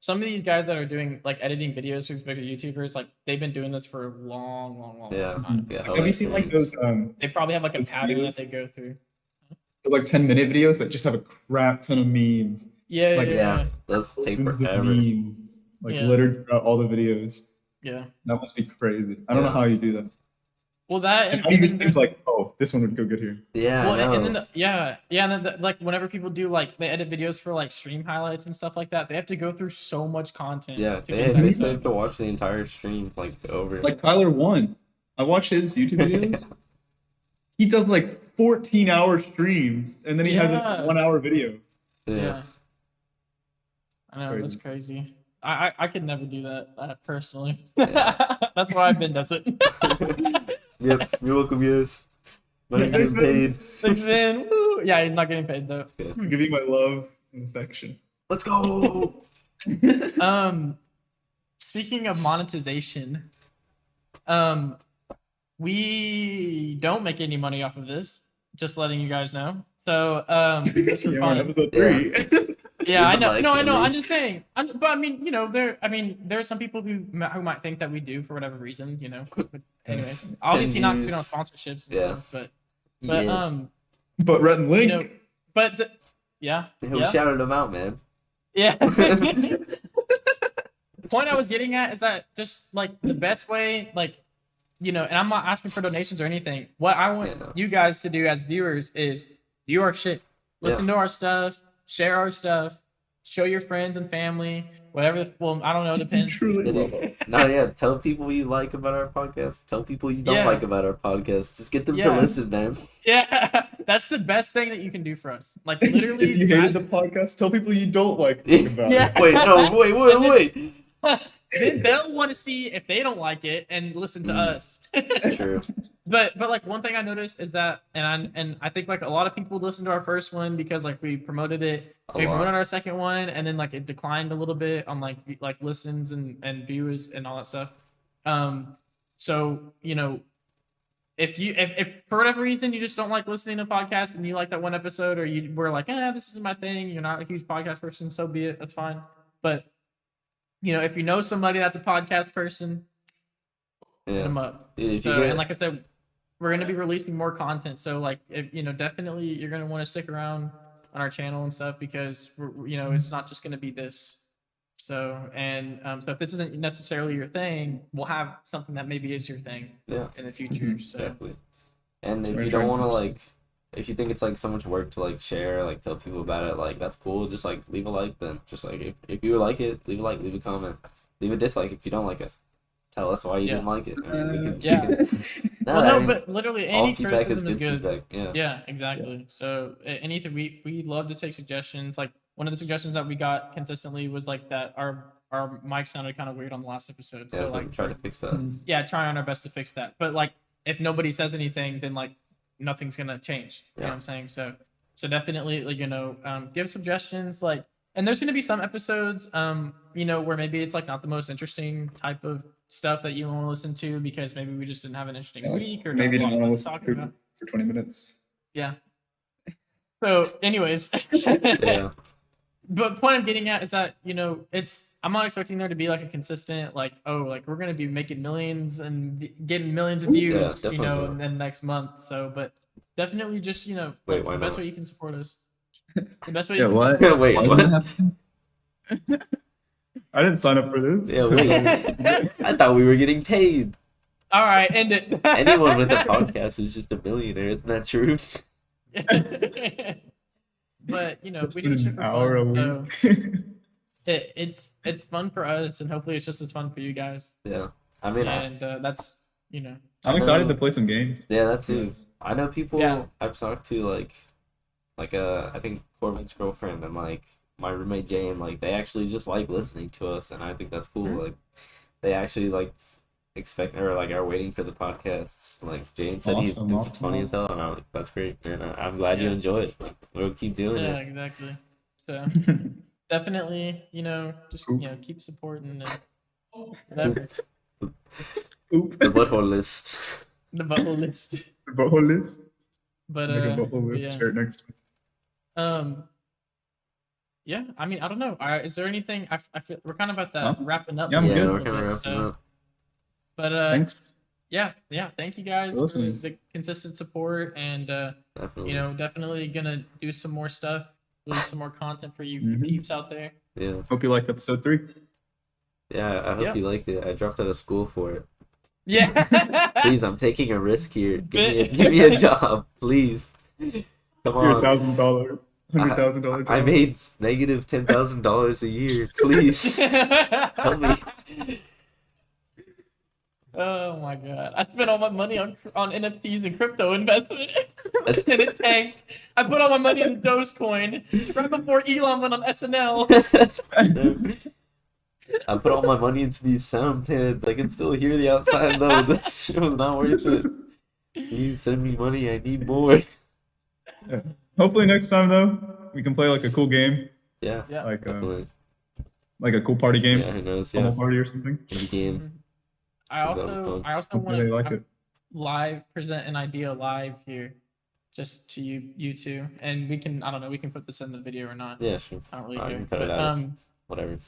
some of these guys that are doing like editing videos for these bigger YouTubers, like they've been doing this for a long Yeah. time. Yeah, So, hell Have you yeah, seen like please. those they probably have like a Those pattern that videos? they go through. like 10-minute videos that just have a crap ton of memes? Yeah, Like, Yeah. Those take Dozens of forever. memes like Yeah. littered throughout all the videos. yeah. That must be crazy. I don't know Yeah. how you do that. Well, that And how do you and just then think there's- like, oh, this one would go good here? Yeah. I well, know. and then and then like whenever people do like they edit videos for like stream highlights and stuff like that, they have to go through so much content. yeah, to they get that basically stuff. have to watch the entire stream like over. Like Tyler One, I watch his YouTube videos. He does like 14-hour streams, and then he has Yeah. a 1-hour video. Yeah. I know that's crazy. I could never do that personally. Yeah. That's why Ben does it. Yep. You're welcome, yes. But I'm Thanks, getting man. paid. Thanks, Ben. Woo. Yeah, he's not getting paid though. That's good. I'm giving my love and affection. Let's go. Speaking of monetization, we don't make any money off of this. Just letting you guys know. So just for Yeah, we're on fun. episode 3. Yeah, I Give know. the No, mic I at know. I'm least. just saying. But I mean, there are some people who might think that we do for whatever reason, But anyways, obviously not because we don't have sponsorships and Yeah. stuff. But Yeah. But Rhett and Link. Yeah. We shouted them out, man. Yeah. The point I was getting at is that just like the best way, like, and I'm not asking for donations or anything. What I want Yeah, no. you guys to do as viewers is view our shit, listen to our stuff, share our stuff, show your friends and family, whatever. Well, I don't know, it You depends. truly love us. No, yeah. Tell people you like about our podcast. Tell people you don't Yeah. like about our podcast. Just get them to Yeah. listen, man. Yeah, that's the best thing that you can do for us. Like literally, If you hated the podcast, tell people you don't like about Yeah. it. Wait, no, wait. then they'll want to see if they don't like it and listen to us. It's true. But like one thing I noticed is that, and I think like a lot of people listened to our first one because like we promoted it. A We lot. promoted our second one, and then like it declined a little bit on like listens and views and all that stuff. So if for whatever reason you just don't like listening to podcasts and you like that one episode, or you were like, this isn't my thing, you're not a huge podcast person, so be it. That's fine. But if you know somebody that's a podcast person, hit Yeah. them up. Dude, if you So, get, and like I said, we're gonna be releasing more content. So like, if definitely you're gonna want to stick around on our channel and stuff because it's not just gonna be this. So so if this isn't necessarily your thing, we'll have something that maybe is your thing yeah, in the future. So exactly. And if Sorry, you don't trying want to to- like, if you think it's like so much work to like share, like tell people about it, like that's cool. Just like leave a like then. Just like if you like it, leave a like, leave a comment, leave a dislike if you don't like us. Tell us why you Yeah. didn't like it. I mean, we can, Yeah. We can, well, I no, mean, but literally all any feedback criticism is good. feedback. Yeah. Yeah, exactly. So anything we love to take suggestions. Like one of the suggestions that we got consistently was like that our mic sounded kind of weird on the last episode. Yeah, So so like try to fix that. yeah, trying our best to fix that. But like if nobody says anything, then like nothing's gonna change. You know Yeah. what I'm saying? So definitely like give suggestions, like, and there's gonna be some episodes where maybe it's like not the most interesting type of stuff that you want to listen to because maybe we just didn't have an interesting Yeah, week or Maybe not a don't lot want of to stuff listen to talk about. for for 20 minutes. Yeah. So, anyways, Yeah. but point I'm getting at is that I'm not expecting there to be like a consistent like like we're gonna be making millions and getting millions of views definitely not. and then next month. So, but definitely just Wait, like why the best not? way you can support us. The best way Yeah, you can what? support us. Wait, Why what? isn't that happening? I didn't sign up for this. Yeah, wait. I thought we were getting paid. All right, end it. Anyone with a podcast is just a millionaire. Isn't that true? But we Just do shit an for hour fun, a so week. it's fun for us, and hopefully it's just as fun for you guys. Yeah. I mean, And that's I'm I excited know- to play some games. yeah, that too. Yes. I know people Yeah. I've talked to like I think Corbin's girlfriend and like my roommate Jay, and like they actually just like listening to us, and I think that's cool. Mhm. Like they actually like expect or like are waiting for the podcasts. Like Jane said, he Awesome, thinks it's funny as awesome. hell, and I'm like, that's great, man. I'm glad you Yeah. enjoy it. Like, we'll keep doing yeah, it. exactly. So definitely, just Oop. keep supporting and whatever. Oop. The butthole list. The butthole list. The butthole list. But Make a butthole list yeah. shirt next week. Yeah, I mean, I don't know. Is there anything? I feel we're kind of at that Huh? wrapping up. Yeah, I'm Yeah, good. we're a kind of bit, wrapping so- up. But Thanks. yeah. Thank you guys For for listening. the consistent support, and Definitely. definitely gonna do some more stuff, release some more content for you Mhm. peeps out there. Yeah. Hope you liked episode 3. Yeah, I hope Yeah. you liked it. I dropped out of school for it. Yeah. Please, I'm taking a risk here. Give me a job, please. Come Your on. $1,000, $100,000 job. I made negative $10,000 a year. Please help me. Oh my god! I spent all my money on NFTs and crypto investment, and it tanked. I put all my money in Dogecoin right before Elon went on SNL. I put all my money into these sound pads. I can still hear the outside though. That shit was not worth it. You send me money. I need more. Yeah. Hopefully next time though, we can play like a cool game, Yeah, Yeah. like definitely. like a cool party game, Yeah, who knows? summer Yeah, party or something. indie game. I also Hopefully they want like to it. live present an idea live here, just to you two, and we can we can put this in the video or not. Yeah, sure. I don't really I care. can cut it But, out. Whatever.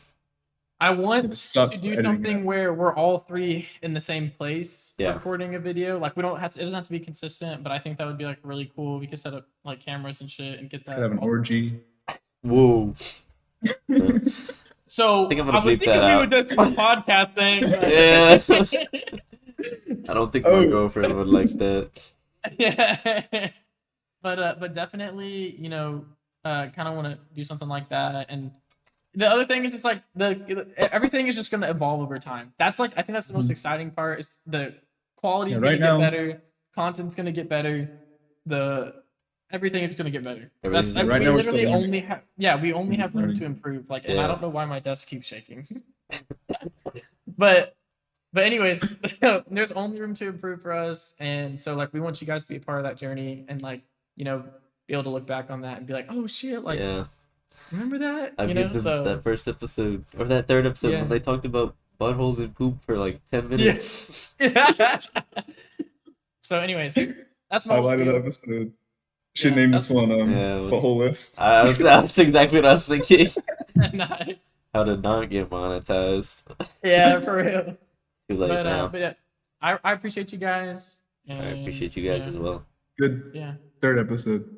I want It to sucks do editing something it. where we're all three in the same place Yeah. recording a video. Like we don't have to, it doesn't have to be consistent, but I think that would be like really cool. We could set up like cameras and shit and get that. Could have an orgy. Whoa. So I think I'm I gonna was bleep thinking that we out. would just do a podcast thing. Yeah. I don't think my girlfriend would like that. Yeah. But definitely, kind of want to do something like that. And the other thing is just like everything is just going to evolve over time. That's like I think that's the most exciting part is the quality is Yeah, going right to get now- better, content's going to get better, everything is going to get better. Everything's That's gonna Right we now we're literally still learning. only have we only We're have just room learning. to improve. Like, and I Yeah. don't know why my desk keeps shaking. But anyways, there's only room to improve for us, and so like we want you guys to be a part of that journey, and like be able to look back on that and be like, oh shit, like Yeah. remember that? I've given them So that first episode or that third episode Yeah. when they talked about buttholes and poop for like 10 minutes. so anyways, that's my Highlighted spiel. episode. Should Yeah, name that's- this one Yeah. butthole list. That's exactly what I was thinking. Nice. How to not get monetized. Yeah, for real. Too late now. But yeah, I appreciate you guys. I And, appreciate you guys yeah, as well. Good Yeah, third episode.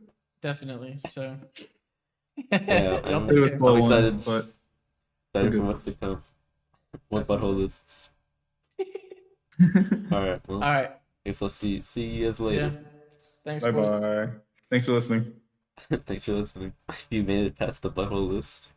definitely. So Yeah, Y'all I'm- take It was care. slow excited. one, but Excited for good. what's to come. What Definitely. butthole lists. Alright, well, All right. guess I'll see you guys Yeah. later. Thanks. bye boys. bye. Thanks for listening. Thanks for listening. If you made it past the butthole list.